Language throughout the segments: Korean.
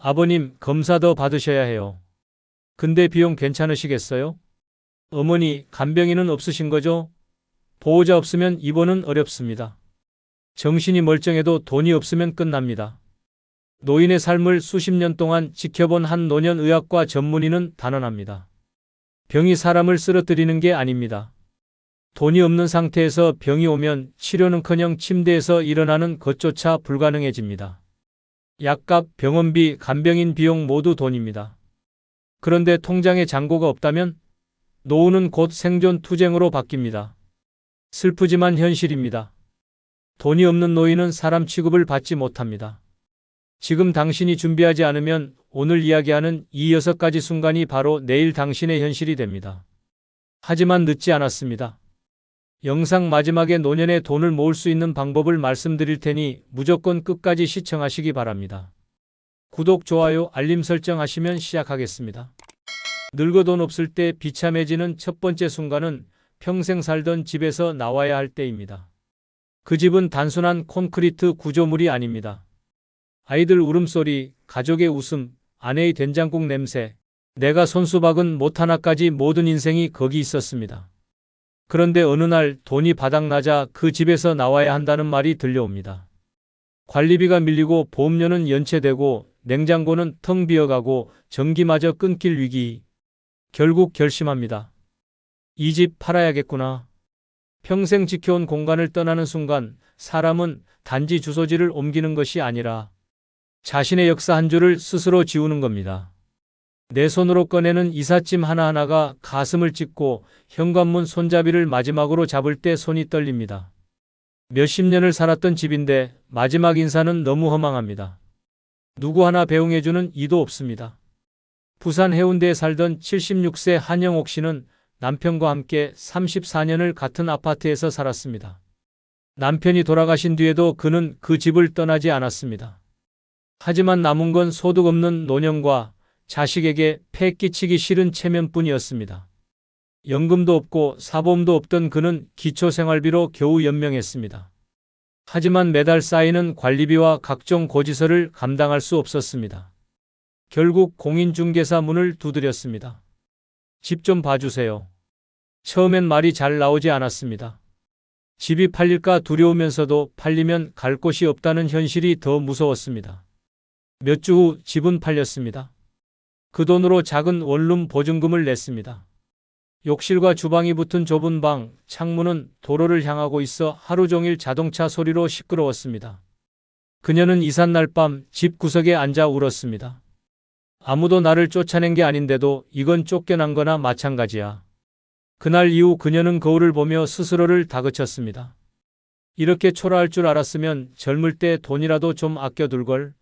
아버님, 검사 더 받으셔야 해요. 근데 비용 괜찮으시겠어요? 어머니, 간병인은 없으신 거죠? 보호자 없으면 입원은 어렵습니다. 정신이 멀쩡해도 돈이 없으면 끝납니다. 노인의 삶을 수십 년 동안 지켜본 한 노년의학과 전문의는 단언합니다. 병이 사람을 쓰러뜨리는 게 아닙니다. 돈이 없는 상태에서 병이 오면 치료는커녕 침대에서 일어나는 것조차 불가능해집니다. 약값, 병원비, 간병인 비용 모두 돈입니다. 그런데 통장에 잔고가 없다면 노후는 곧 생존 투쟁으로 바뀝니다. 슬프지만 현실입니다. 돈이 없는 노인은 사람 취급을 받지 못합니다. 지금 당신이 준비하지 않으면 오늘 이야기하는 이 6가지 순간이 바로 내일 당신의 현실이 됩니다. 하지만 늦지 않았습니다. 영상 마지막에 노년에 돈을 모을 수 있는 방법을 말씀드릴 테니 무조건 끝까지 시청하시기 바랍니다. 구독, 좋아요, 알림 설정하시면 시작하겠습니다. 늙어 돈 없을 때 비참해지는 첫 번째 순간은 평생 살던 집에서 나와야 할 때입니다. 그 집은 단순한 콘크리트 구조물이 아닙니다. 아이들 울음소리, 가족의 웃음, 아내의 된장국 냄새, 내가 손수 박은 못 하나까지 모든 인생이 거기 있었습니다. 그런데 어느 날 돈이 바닥나자 그 집에서 나와야 한다는 말이 들려옵니다. 관리비가 밀리고 보험료는 연체되고 냉장고는 텅 비어가고 전기마저 끊길 위기. 결국 결심합니다. 이 집 팔아야겠구나. 평생 지켜온 공간을 떠나는 순간 사람은 단지 주소지를 옮기는 것이 아니라 자신의 역사 한 줄을 스스로 지우는 겁니다. 내 손으로 꺼내는 이삿짐 하나하나가 가슴을 찢고 현관문 손잡이를 마지막으로 잡을 때 손이 떨립니다. 몇십 년을 살았던 집인데 마지막 인사는 너무 허망합니다. 누구 하나 배웅해주는 이도 없습니다. 부산 해운대에 살던 76세 한영옥 씨는 남편과 함께 34년을 같은 아파트에서 살았습니다. 남편이 돌아가신 뒤에도 그는 그 집을 떠나지 않았습니다. 하지만 남은 건 소득 없는 노년과 자식에게 폐 끼치기 싫은 체면뿐이었습니다. 연금도 없고 사보험도 없던 그는 기초생활비로 겨우 연명했습니다. 하지만 매달 쌓이는 관리비와 각종 고지서를 감당할 수 없었습니다. 결국 공인중개사 문을 두드렸습니다. 집 좀 봐주세요. 처음엔 말이 잘 나오지 않았습니다. 집이 팔릴까 두려우면서도 팔리면 갈 곳이 없다는 현실이 더 무서웠습니다. 몇 주 후 집은 팔렸습니다. 그 돈으로 작은 원룸 보증금을 냈습니다. 욕실과 주방이 붙은 좁은 방, 창문은 도로를 향하고 있어 하루 종일 자동차 소리로 시끄러웠습니다. 그녀는 이삿날 밤 집 구석에 앉아 울었습니다. 아무도 나를 쫓아낸 게 아닌데도 이건 쫓겨난 거나 마찬가지야. 그날 이후 그녀는 거울을 보며 스스로를 다그쳤습니다. 이렇게 초라할 줄 알았으면 젊을 때 돈이라도 좀 아껴둘걸.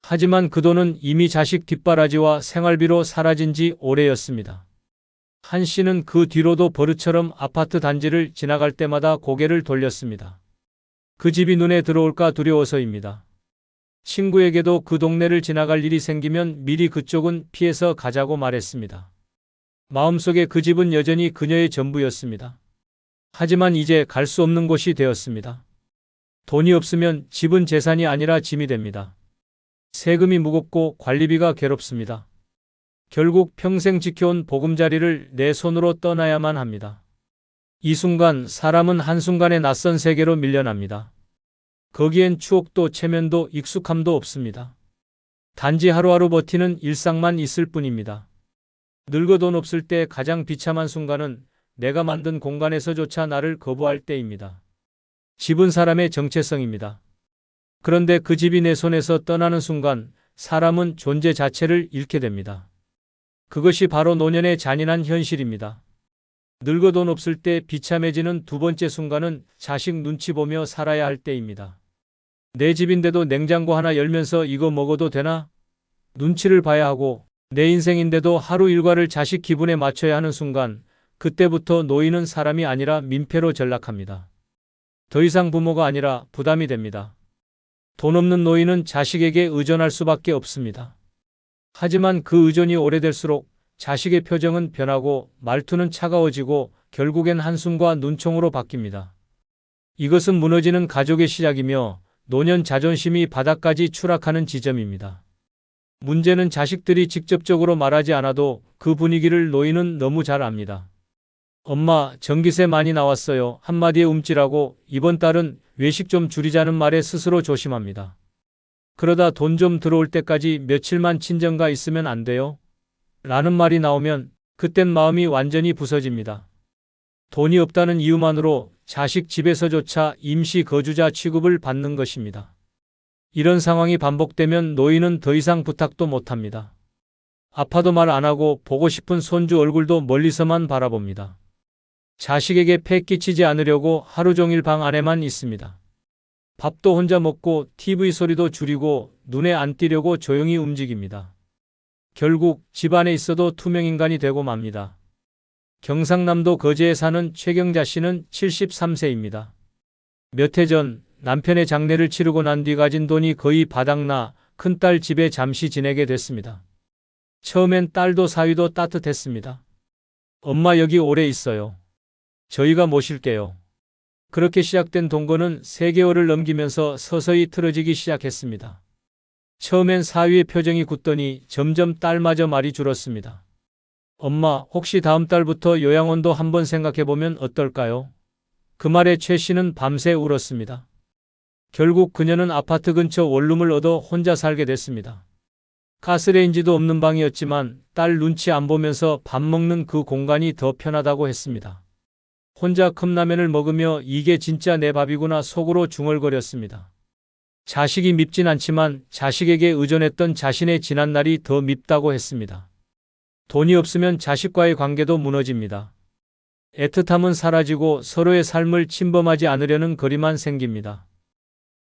하지만 그 돈은 이미 자식 뒷바라지와 생활비로 사라진 지 오래였습니다. 한 씨는 그 뒤로도 버릇처럼 아파트 단지를 지나갈 때마다 고개를 돌렸습니다. 그 집이 눈에 들어올까 두려워서입니다. 친구에게도 그 동네를 지나갈 일이 생기면 미리 그쪽은 피해서 가자고 말했습니다. 마음속에 그 집은 여전히 그녀의 전부였습니다. 하지만 이제 갈 수 없는 곳이 되었습니다. 돈이 없으면 집은 재산이 아니라 짐이 됩니다. 세금이 무겁고 관리비가 괴롭습니다. 결국 평생 지켜온 보금자리를 내 손으로 떠나야만 합니다. 이 순간 사람은 한순간에 낯선 세계로 밀려납니다. 거기엔 추억도 체면도 익숙함도 없습니다. 단지 하루하루 버티는 일상만 있을 뿐입니다. 늙어 돈 없을 때 가장 비참한 순간은 내가 만든 공간에서조차 나를 거부할 때입니다. 집은 사람의 정체성입니다. 그런데 그 집이 내 손에서 떠나는 순간 사람은 존재 자체를 잃게 됩니다. 그것이 바로 노년의 잔인한 현실입니다. 늙어 돈 없을 때 비참해지는 두 번째 순간은 자식 눈치 보며 살아야 할 때입니다. 내 집인데도 냉장고 하나 열면서 이거 먹어도 되나? 눈치를 봐야 하고 내 인생인데도 하루 일과를 자식 기분에 맞춰야 하는 순간 그때부터 노인은 사람이 아니라 민폐로 전락합니다. 더 이상 부모가 아니라 부담이 됩니다. 돈 없는 노인은 자식에게 의존할 수밖에 없습니다. 하지만 그 의존이 오래될수록 자식의 표정은 변하고 말투는 차가워지고 결국엔 한숨과 눈총으로 바뀝니다. 이것은 무너지는 가족의 시작이며 노년 자존심이 바닥까지 추락하는 지점입니다. 문제는 자식들이 직접적으로 말하지 않아도 그 분위기를 노인은 너무 잘 압니다. 엄마, 전기세 많이 나왔어요. 한마디에 움찔하고 이번 달은 외식 좀 줄이자는 말에 스스로 조심합니다. 그러다 돈 좀 들어올 때까지 며칠만 친정가 있으면 안 돼요? 라는 말이 나오면 그땐 마음이 완전히 부서집니다. 돈이 없다는 이유만으로 자식 집에서조차 임시 거주자 취급을 받는 것입니다. 이런 상황이 반복되면 노인은 더 이상 부탁도 못합니다. 아파도 말 안 하고 보고 싶은 손주 얼굴도 멀리서만 바라봅니다. 자식에게 폐 끼치지 않으려고 하루 종일 방 안에만 있습니다. 밥도 혼자 먹고 TV 소리도 줄이고 눈에 안 띄려고 조용히 움직입니다. 결국 집안에 있어도 투명인간이 되고 맙니다. 경상남도 거제에 사는 최경자 씨는 73세입니다. 몇 해 전 남편의 장례를 치르고 난 뒤 가진 돈이 거의 바닥나 큰딸 집에 잠시 지내게 됐습니다. 처음엔 딸도 사위도 따뜻했습니다. 엄마 여기 오래 있어요. 저희가 모실게요. 그렇게 시작된 동거는 3개월을 넘기면서 서서히 틀어지기 시작했습니다. 처음엔 사위의 표정이 굳더니 점점 딸마저 말이 줄었습니다. 엄마, 혹시 다음 달부터 요양원도 한번 생각해보면 어떨까요? 그 말에 최 씨는 밤새 울었습니다. 결국 그녀는 아파트 근처 원룸을 얻어 혼자 살게 됐습니다. 가스레인지도 없는 방이었지만 딸 눈치 안 보면서 밥 먹는 그 공간이 더 편하다고 했습니다. 혼자 컵라면을 먹으며 이게 진짜 내 밥이구나 속으로 중얼거렸습니다. 자식이 밉진 않지만 자식에게 의존했던 자신의 지난날이 더 밉다고 했습니다. 돈이 없으면 자식과의 관계도 무너집니다. 애틋함은 사라지고 서로의 삶을 침범하지 않으려는 거리만 생깁니다.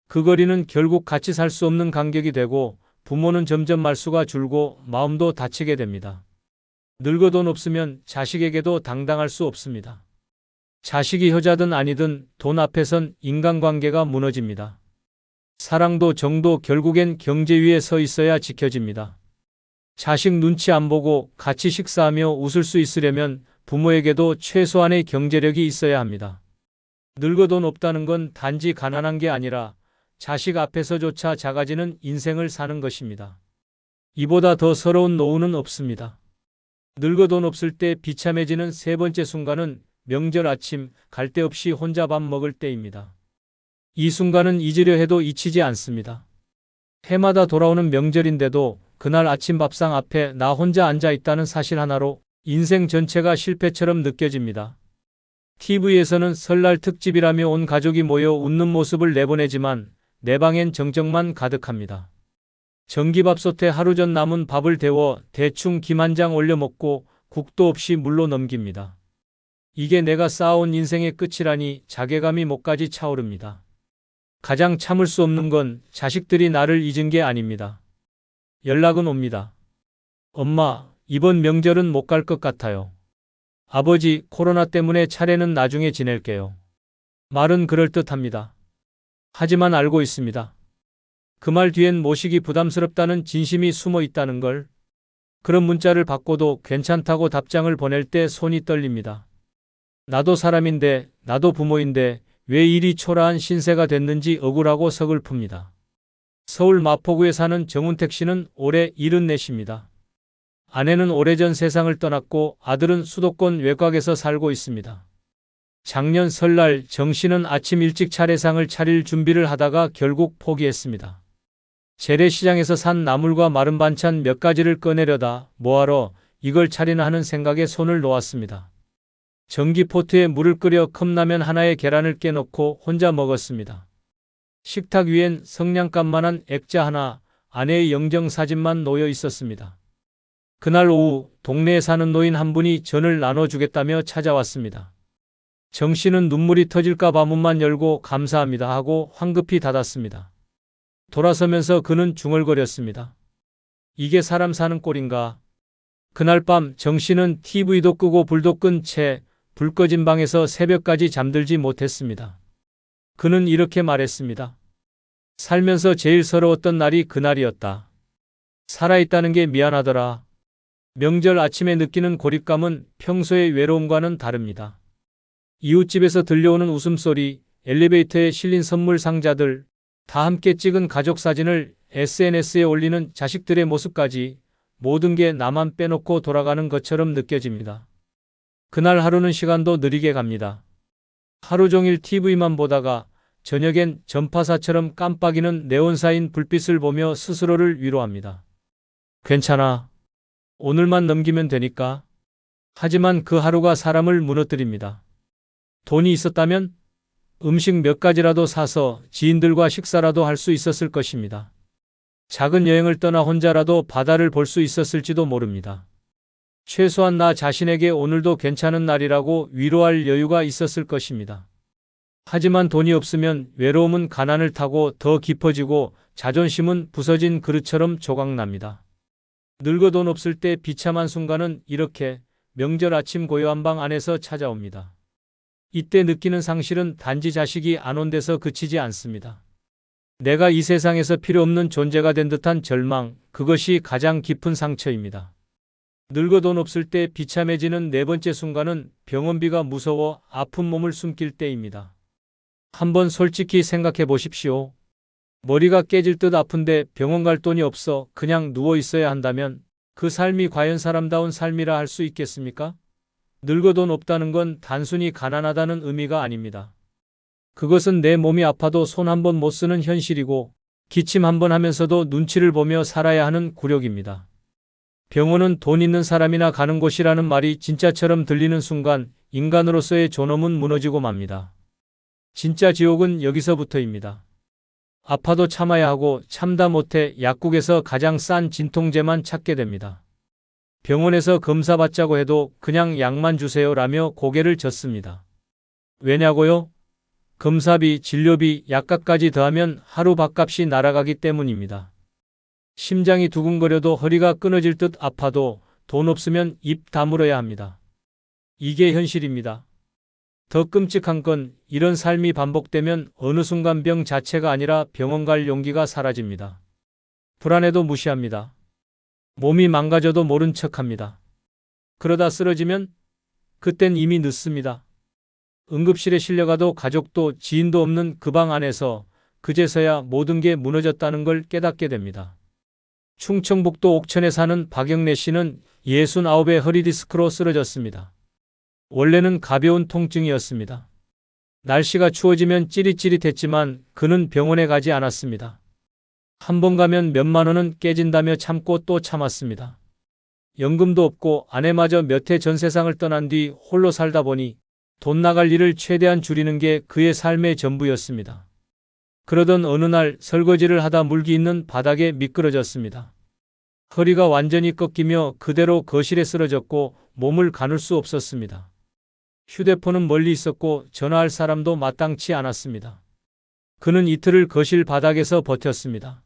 그 거리는 결국 같이 살 수 없는 간격이 되고 부모는 점점 말수가 줄고 마음도 다치게 됩니다. 늙어 돈 없으면 자식에게도 당당할 수 없습니다. 자식이 효자든 아니든 돈 앞에선 인간관계가 무너집니다. 사랑도 정도 결국엔 경제 위에 서 있어야 지켜집니다. 자식 눈치 안 보고 같이 식사하며 웃을 수 있으려면 부모에게도 최소한의 경제력이 있어야 합니다. 늙어 돈 없다는 건 단지 가난한 게 아니라 자식 앞에서조차 작아지는 인생을 사는 것입니다. 이보다 더 서러운 노후는 없습니다. 늙어 돈 없을 때 비참해지는 세 번째 순간은 명절 아침 갈 데 없이 혼자 밥 먹을 때입니다. 이 순간은 잊으려 해도 잊히지 않습니다. 해마다 돌아오는 명절인데도 그날 아침 밥상 앞에 나 혼자 앉아 있다는 사실 하나로 인생 전체가 실패처럼 느껴집니다. TV에서는 설날 특집이라며 온 가족이 모여 웃는 모습을 내보내지만 내 방엔 정적만 가득합니다. 전기밥솥에 하루 전 남은 밥을 데워 대충 김 한 장 올려 먹고 국도 없이 물로 넘깁니다. 이게 내가 쌓아온 인생의 끝이라니 자괴감이 목까지 차오릅니다. 가장 참을 수 없는 건 자식들이 나를 잊은 게 아닙니다. 연락은 옵니다. 엄마, 이번 명절은 못 갈 것 같아요. 아버지, 코로나 때문에 차례는 나중에 지낼게요. 말은 그럴듯합니다. 하지만 알고 있습니다. 그 말 뒤엔 모시기 부담스럽다는 진심이 숨어 있다는 걸. 그런 문자를 받고도 괜찮다고 답장을 보낼 때 손이 떨립니다. 나도 사람인데, 나도 부모인데 왜 이리 초라한 신세가 됐는지 억울하고 서글픕니다. 서울 마포구에 사는 정운택 씨는 올해 74입니다. 아내는 오래전 세상을 떠났고 아들은 수도권 외곽에서 살고 있습니다. 작년 설날 정 씨는 아침 일찍 차례상을 차릴 준비를 하다가 결국 포기했습니다. 재래시장에서 산 나물과 마른 반찬 몇 가지를 꺼내려다 뭐하러 이걸 차리나 하는 생각에 손을 놓았습니다. 전기포트에 물을 끓여 컵라면 하나에 계란을 깨놓고 혼자 먹었습니다. 식탁 위엔 성냥감만한 액자 하나, 아내의 영정사진만 놓여 있었습니다. 그날 오후 동네에 사는 노인 한 분이 전을 나눠주겠다며 찾아왔습니다. 정 씨는 눈물이 터질까 봐 문만 열고 감사합니다 하고 황급히 닫았습니다. 돌아서면서 그는 중얼거렸습니다. 이게 사람 사는 꼴인가? 그날 밤 정 씨는 TV도 끄고 불도 끈 채 불 꺼진 방에서 새벽까지 잠들지 못했습니다. 그는 이렇게 말했습니다. 살면서 제일 서러웠던 날이 그날이었다. 살아있다는 게 미안하더라. 명절 아침에 느끼는 고립감은 평소의 외로움과는 다릅니다. 이웃집에서 들려오는 웃음소리, 엘리베이터에 실린 선물 상자들, 다 함께 찍은 가족 사진을 SNS에 올리는 자식들의 모습까지 모든 게 나만 빼놓고 돌아가는 것처럼 느껴집니다. 그날 하루는 시간도 느리게 갑니다. 하루 종일 TV만 보다가 저녁엔 전파사처럼 깜빡이는 네온사인 불빛을 보며 스스로를 위로합니다. 괜찮아. 오늘만 넘기면 되니까. 하지만 그 하루가 사람을 무너뜨립니다. 돈이 있었다면 음식 몇 가지라도 사서 지인들과 식사라도 할 수 있었을 것입니다. 작은 여행을 떠나 혼자라도 바다를 볼 수 있었을지도 모릅니다. 최소한 나 자신에게 오늘도 괜찮은 날이라고 위로할 여유가 있었을 것입니다. 하지만 돈이 없으면 외로움은 가난을 타고 더 깊어지고 자존심은 부서진 그릇처럼 조각납니다. 늙어 돈 없을 때 비참한 순간은 이렇게 명절 아침 고요한 방 안에서 찾아옵니다. 이때 느끼는 상실은 단지 자식이 안 온 데서 그치지 않습니다. 내가 이 세상에서 필요 없는 존재가 된 듯한 절망, 그것이 가장 깊은 상처입니다. 늙어 돈 없을 때 비참해지는 네 번째 순간은 병원비가 무서워 아픈 몸을 숨길 때입니다. 한번 솔직히 생각해 보십시오. 머리가 깨질 듯 아픈데 병원 갈 돈이 없어 그냥 누워 있어야 한다면 그 삶이 과연 사람다운 삶이라 할 수 있겠습니까? 늙어 돈 없다는 건 단순히 가난하다는 의미가 아닙니다. 그것은 내 몸이 아파도 손 한 번 못 쓰는 현실이고 기침 한 번 하면서도 눈치를 보며 살아야 하는 굴욕입니다. 병원은 돈 있는 사람이나 가는 곳이라는 말이 진짜처럼 들리는 순간 인간으로서의 존엄은 무너지고 맙니다. 진짜 지옥은 여기서부터입니다. 아파도 참아야 하고 참다 못해 약국에서 가장 싼 진통제만 찾게 됩니다. 병원에서 검사 받자고 해도 그냥 약만 주세요라며 고개를 젓습니다. 왜냐고요? 검사비, 진료비, 약값까지 더하면 하루 밥값이 날아가기 때문입니다. 심장이 두근거려도 허리가 끊어질 듯 아파도 돈 없으면 입 다물어야 합니다. 이게 현실입니다. 더 끔찍한 건 이런 삶이 반복되면 어느 순간 병 자체가 아니라 병원 갈 용기가 사라집니다. 불안해도 무시합니다. 몸이 망가져도 모른 척합니다. 그러다 쓰러지면 그땐 이미 늦습니다. 응급실에 실려가도 가족도 지인도 없는 그 방 안에서 그제서야 모든 게 무너졌다는 걸 깨닫게 됩니다. 충청북도 옥천에 사는 박영래 씨는 69의 허리 디스크로 쓰러졌습니다. 원래는 가벼운 통증이었습니다. 날씨가 추워지면 찌릿찌릿했지만 그는 병원에 가지 않았습니다. 한 번 가면 몇만 원은 깨진다며 참고 또 참았습니다. 연금도 없고 아내마저 몇 해 전 세상을 떠난 뒤 홀로 살다 보니 돈 나갈 일을 최대한 줄이는 게 그의 삶의 전부였습니다. 그러던 어느 날 설거지를 하다 물기 있는 바닥에 미끄러졌습니다. 허리가 완전히 꺾이며 그대로 거실에 쓰러졌고 몸을 가눌 수 없었습니다. 휴대폰은 멀리 있었고 전화할 사람도 마땅치 않았습니다. 그는 이틀을 거실 바닥에서 버텼습니다.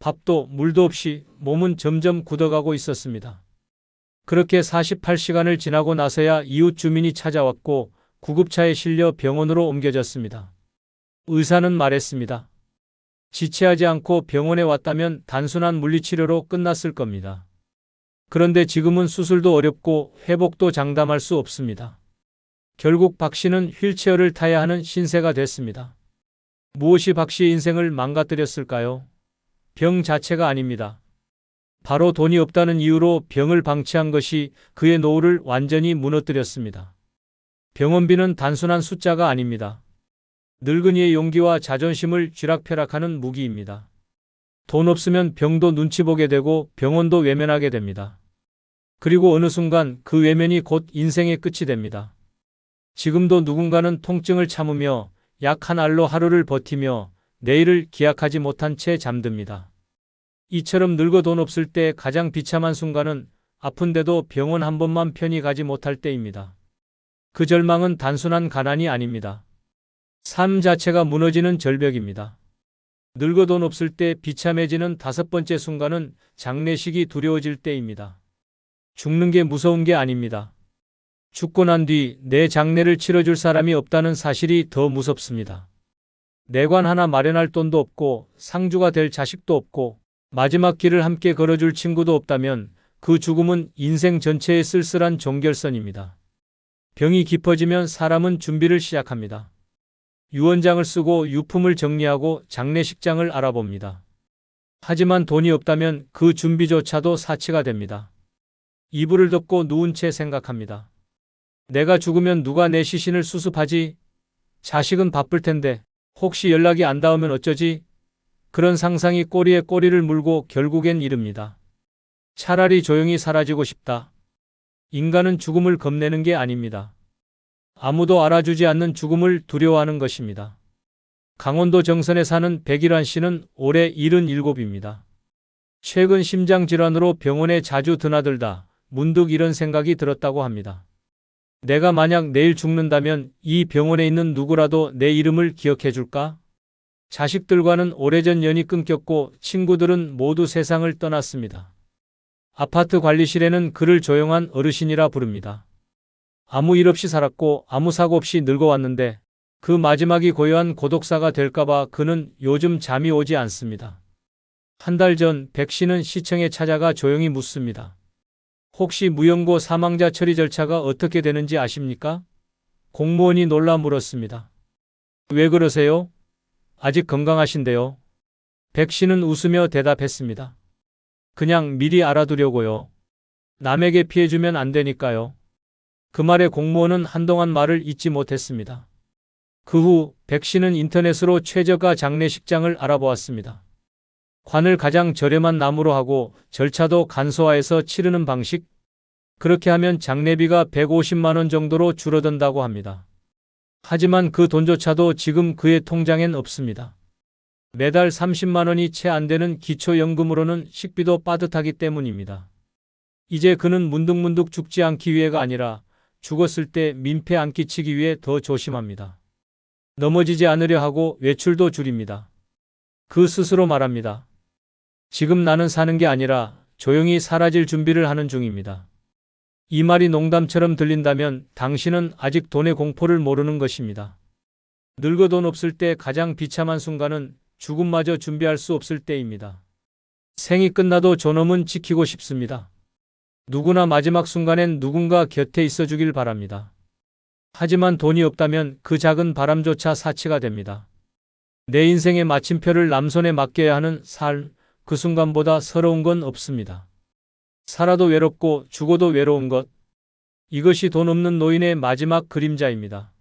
밥도 물도 없이 몸은 점점 굳어가고 있었습니다. 그렇게 48시간을 지나고 나서야 이웃 주민이 찾아왔고 구급차에 실려 병원으로 옮겨졌습니다. 의사는 말했습니다. 지체하지 않고 병원에 왔다면 단순한 물리치료로 끝났을 겁니다. 그런데 지금은 수술도 어렵고 회복도 장담할 수 없습니다. 결국 박 씨는 휠체어를 타야 하는 신세가 됐습니다. 무엇이 박 씨의 인생을 망가뜨렸을까요? 병 자체가 아닙니다. 바로 돈이 없다는 이유로 병을 방치한 것이 그의 노후를 완전히 무너뜨렸습니다. 병원비는 단순한 숫자가 아닙니다. 늙은이의 용기와 자존심을 쥐락펴락하는 무기입니다. 돈 없으면 병도 눈치 보게 되고 병원도 외면하게 됩니다. 그리고 어느 순간 그 외면이 곧 인생의 끝이 됩니다. 지금도 누군가는 통증을 참으며 약 한 알로 하루를 버티며 내일을 기약하지 못한 채 잠듭니다. 이처럼 늙어 돈 없을 때 가장 비참한 순간은 아픈데도 병원 한 번만 편히 가지 못할 때입니다. 그 절망은 단순한 가난이 아닙니다. 삶 자체가 무너지는 절벽입니다. 늙어 돈 없을 때 비참해지는 다섯 번째 순간은 장례식이 두려워질 때입니다. 죽는 게 무서운 게 아닙니다. 죽고 난 뒤 내 장례를 치러줄 사람이 없다는 사실이 더 무섭습니다. 내관 하나 마련할 돈도 없고 상주가 될 자식도 없고 마지막 길을 함께 걸어줄 친구도 없다면 그 죽음은 인생 전체의 쓸쓸한 종결선입니다. 병이 깊어지면 사람은 준비를 시작합니다. 유언장을 쓰고 유품을 정리하고 장례식장을 알아봅니다. 하지만 돈이 없다면 그 준비조차도 사치가 됩니다. 이불을 덮고 누운 채 생각합니다. 내가 죽으면 누가 내 시신을 수습하지? 자식은 바쁠 텐데 혹시 연락이 안 닿으면 어쩌지? 그런 상상이 꼬리에 꼬리를 물고 결국엔 이릅니다. 차라리 조용히 사라지고 싶다. 인간은 죽음을 겁내는 게 아닙니다. 아무도 알아주지 않는 죽음을 두려워하는 것입니다. 강원도 정선에 사는 백일환 씨는 올해 77입니다. 최근 심장질환으로 병원에 자주 드나들다 문득 이런 생각이 들었다고 합니다. 내가 만약 내일 죽는다면 이 병원에 있는 누구라도 내 이름을 기억해 줄까? 자식들과는 오래전 연이 끊겼고 친구들은 모두 세상을 떠났습니다. 아파트 관리실에는 그를 조용한 어르신이라 부릅니다. 아무 일 없이 살았고 아무 사고 없이 늙어왔는데 그 마지막이 고요한 고독사가 될까봐 그는 요즘 잠이 오지 않습니다. 한 달 전 백 씨는 시청에 찾아가 조용히 묻습니다. 혹시 무연고 사망자 처리 절차가 어떻게 되는지 아십니까? 공무원이 놀라 물었습니다. 왜 그러세요? 아직 건강하신데요. 백 씨는 웃으며 대답했습니다. 그냥 미리 알아두려고요. 남에게 피해주면 안 되니까요. 그 말에 공무원은 한동안 말을 잇지 못했습니다. 그 후 백 씨는 인터넷으로 최저가 장례식장을 알아보았습니다. 관을 가장 저렴한 나무로 하고 절차도 간소화해서 치르는 방식. 그렇게 하면 장례비가 150만 원 정도로 줄어든다고 합니다. 하지만 그 돈조차도 지금 그의 통장엔 없습니다. 매달 30만 원이 채 안 되는 기초연금으로는 식비도 빠듯하기 때문입니다. 이제 그는 문득문득 죽지 않기 위해가 아니라 죽었을 때 민폐 안 끼치기 위해 더 조심합니다. 넘어지지 않으려 하고 외출도 줄입니다. 그 스스로 말합니다. 지금 나는 사는 게 아니라 조용히 사라질 준비를 하는 중입니다. 이 말이 농담처럼 들린다면 당신은 아직 돈의 공포를 모르는 것입니다. 늙어 돈 없을 때 가장 비참한 순간은 죽음마저 준비할 수 없을 때입니다. 생이 끝나도 존엄은 지키고 싶습니다. 누구나 마지막 순간엔 누군가 곁에 있어 주길 바랍니다. 하지만 돈이 없다면 그 작은 바람조차 사치가 됩니다. 내 인생의 마침표를 남손에 맡겨야 하는 삶, 그 순간보다 서러운 건 없습니다. 살아도 외롭고 죽어도 외로운 것. 이것이 돈 없는 노인의 마지막 그림자입니다.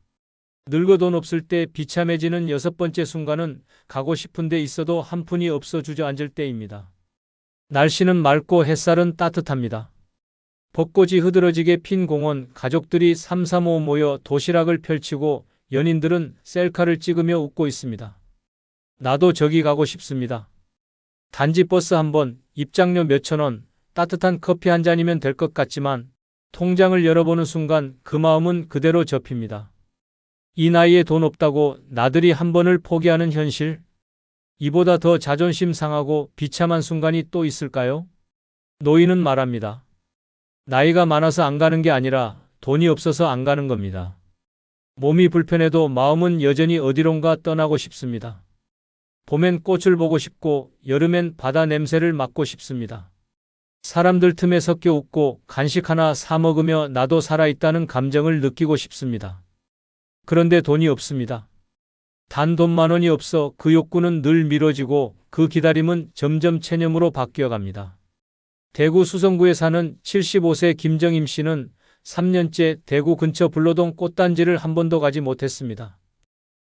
늙어 돈 없을 때 비참해지는 6번째 순간은 가고 싶은 데 있어도 한 푼이 없어 주저앉을 때입니다. 날씨는 맑고 햇살은 따뜻합니다. 벚꽃이 흐드러지게 핀 공원, 가족들이 삼삼오오 모여 도시락을 펼치고 연인들은 셀카를 찍으며 웃고 있습니다. 나도 저기 가고 싶습니다. 단지 버스 한 번, 입장료 몇천 원, 따뜻한 커피 한 잔이면 될 것 같지만 통장을 열어보는 순간 그 마음은 그대로 접힙니다. 이 나이에 돈 없다고 나들이 한 번을 포기하는 현실? 이보다 더 자존심 상하고 비참한 순간이 또 있을까요? 노인은 말합니다. 나이가 많아서 안 가는 게 아니라 돈이 없어서 안 가는 겁니다. 몸이 불편해도 마음은 여전히 어디론가 떠나고 싶습니다. 봄엔 꽃을 보고 싶고 여름엔 바다 냄새를 맡고 싶습니다. 사람들 틈에 섞여 웃고 간식 하나 사 먹으며 나도 살아있다는 감정을 느끼고 싶습니다. 그런데 돈이 없습니다. 단 돈 10,000원이 없어 그 욕구는 늘 미뤄지고 그 기다림은 점점 체념으로 바뀌어갑니다. 대구 수성구에 사는 75세 김정임 씨는 3년째 대구 근처 불로동 꽃단지를 한 번도 가지 못했습니다.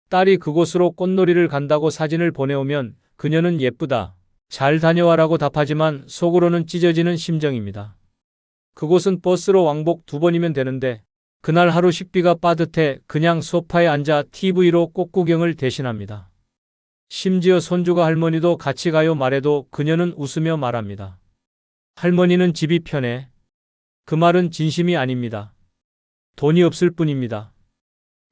딸이 그곳으로 꽃놀이를 간다고 사진을 보내오면 그녀는 예쁘다, 잘 다녀와라고 답하지만 속으로는 찢어지는 심정입니다. 그곳은 버스로 왕복 2번이면 되는데 그날 하루 식비가 빠듯해 그냥 소파에 앉아 TV로 꽃 구경을 대신합니다. 심지어 손주가 할머니도 같이 가요 말해도 그녀는 웃으며 말합니다. 할머니는 집이 편해. 그 말은 진심이 아닙니다. 돈이 없을 뿐입니다.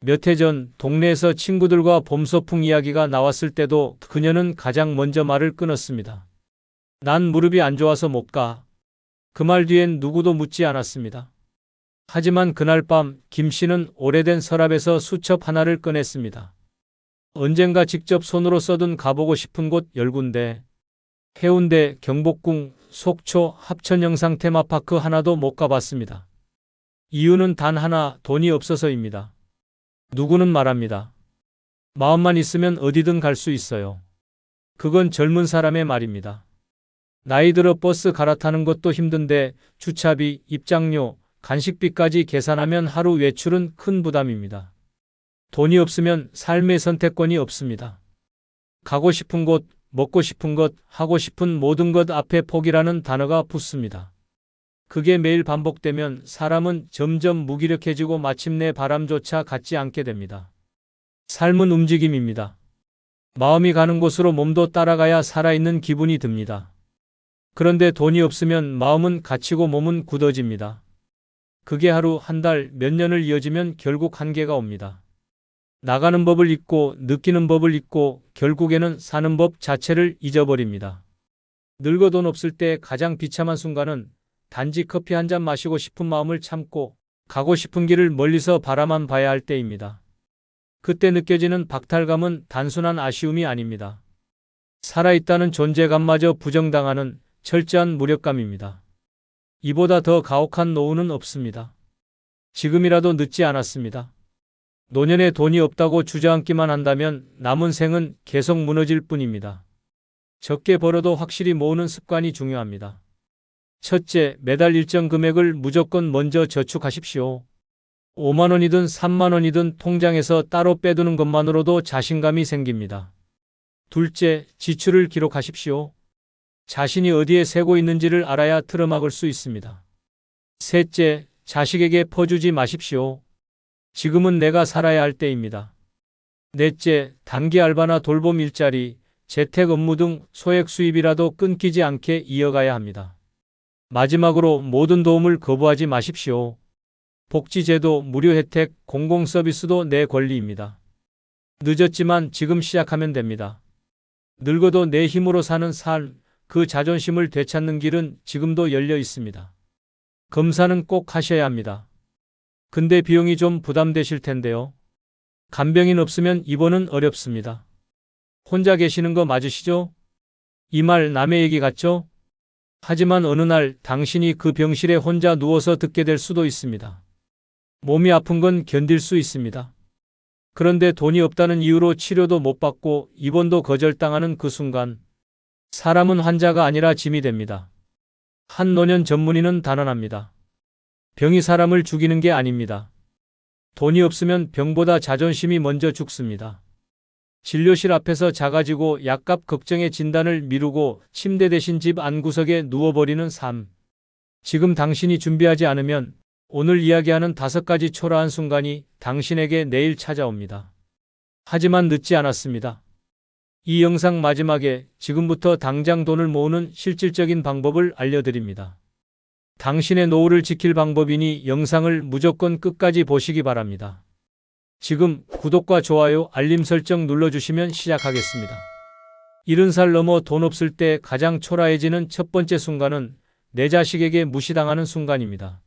몇 해 전 동네에서 친구들과 봄소풍 이야기가 나왔을 때도 그녀는 가장 먼저 말을 끊었습니다. 난 무릎이 안 좋아서 못 가. 그 말 뒤엔 누구도 묻지 않았습니다. 하지만 그날 밤 김 씨는 오래된 서랍에서 수첩 하나를 꺼냈습니다. 언젠가 직접 손으로 써둔 가보고 싶은 곳 10군데. 해운대, 경복궁, 속초, 합천영상 테마파크 하나도 못 가봤습니다. 이유는 단 하나, 돈이 없어서입니다. 누구는 말합니다. 마음만 있으면 어디든 갈 수 있어요. 그건 젊은 사람의 말입니다. 나이 들어 버스 갈아타는 것도 힘든데 주차비, 입장료, 간식비까지 계산하면 하루 외출은 큰 부담입니다. 돈이 없으면 삶의 선택권이 없습니다. 가고 싶은 곳, 먹고 싶은 것, 하고 싶은 모든 것 앞에 포기라는 단어가 붙습니다. 그게 매일 반복되면 사람은 점점 무기력해지고 마침내 바람조차 갖지 않게 됩니다. 삶은 움직임입니다. 마음이 가는 곳으로 몸도 따라가야 살아있는 기분이 듭니다. 그런데 돈이 없으면 마음은 갇히고 몸은 굳어집니다. 그게 하루, 한 달, 몇 년을 이어지면 결국 한계가 옵니다. 나가는 법을 잊고 느끼는 법을 잊고 결국에는 사는 법 자체를 잊어버립니다. 늙어 돈 없을 때 가장 비참한 순간은 단지 커피 한 잔 마시고 싶은 마음을 참고 가고 싶은 길을 멀리서 바라만 봐야 할 때입니다. 그때 느껴지는 박탈감은 단순한 아쉬움이 아닙니다. 살아있다는 존재감마저 부정당하는 철저한 무력감입니다. 이보다 더 가혹한 노후는 없습니다. 지금이라도 늦지 않았습니다. 노년에 돈이 없다고 주저앉기만 한다면 남은 생은 계속 무너질 뿐입니다. 적게 벌어도 확실히 모으는 습관이 중요합니다. 첫째, 매달 일정 금액을 무조건 먼저 저축하십시오. 5만 원이든 3만 원이든 통장에서 따로 빼두는 것만으로도 자신감이 생깁니다. 둘째, 지출을 기록하십시오. 자신이 어디에 새고 있는지를 알아야 틀어막을 수 있습니다. 셋째, 자식에게 퍼주지 마십시오. 지금은 내가 살아야 할 때입니다. 넷째, 단기 알바나 돌봄 일자리, 재택 업무 등 소액 수입이라도 끊기지 않게 이어가야 합니다. 마지막으로 모든 도움을 거부하지 마십시오. 복지제도, 무료 혜택, 공공서비스도 내 권리입니다. 늦었지만 지금 시작하면 됩니다. 늙어도 내 힘으로 사는 삶, 그 자존심을 되찾는 길은 지금도 열려 있습니다. 검사는 꼭 하셔야 합니다. 근데 비용이 좀 부담되실 텐데요. 간병인 없으면 입원은 어렵습니다. 혼자 계시는 거 맞으시죠? 이 말 남의 얘기 같죠? 하지만 어느 날 당신이 그 병실에 혼자 누워서 듣게 될 수도 있습니다. 몸이 아픈 건 견딜 수 있습니다. 그런데 돈이 없다는 이유로 치료도 못 받고 입원도 거절당하는 그 순간 사람은 환자가 아니라 짐이 됩니다. 한 노년 전문의는 단언합니다. 병이 사람을 죽이는 게 아닙니다. 돈이 없으면 병보다 자존심이 먼저 죽습니다. 진료실 앞에서 작아지고 약값 걱정에 진단을 미루고 침대 대신 집 안구석에 누워버리는 삶. 지금 당신이 준비하지 않으면 오늘 이야기하는 5가지 초라한 순간이 당신에게 내일 찾아옵니다. 하지만 늦지 않았습니다. 이 영상 마지막에 지금부터 당장 돈을 모으는 실질적인 방법을 알려드립니다. 당신의 노후를 지킬 방법이니 영상을 무조건 끝까지 보시기 바랍니다. 지금 구독과 좋아요, 알림 설정 눌러주시면 시작하겠습니다. 70살 넘어 돈 없을 때 가장 초라해지는 첫 번째 순간은 내 자식에게 무시당하는 순간입니다.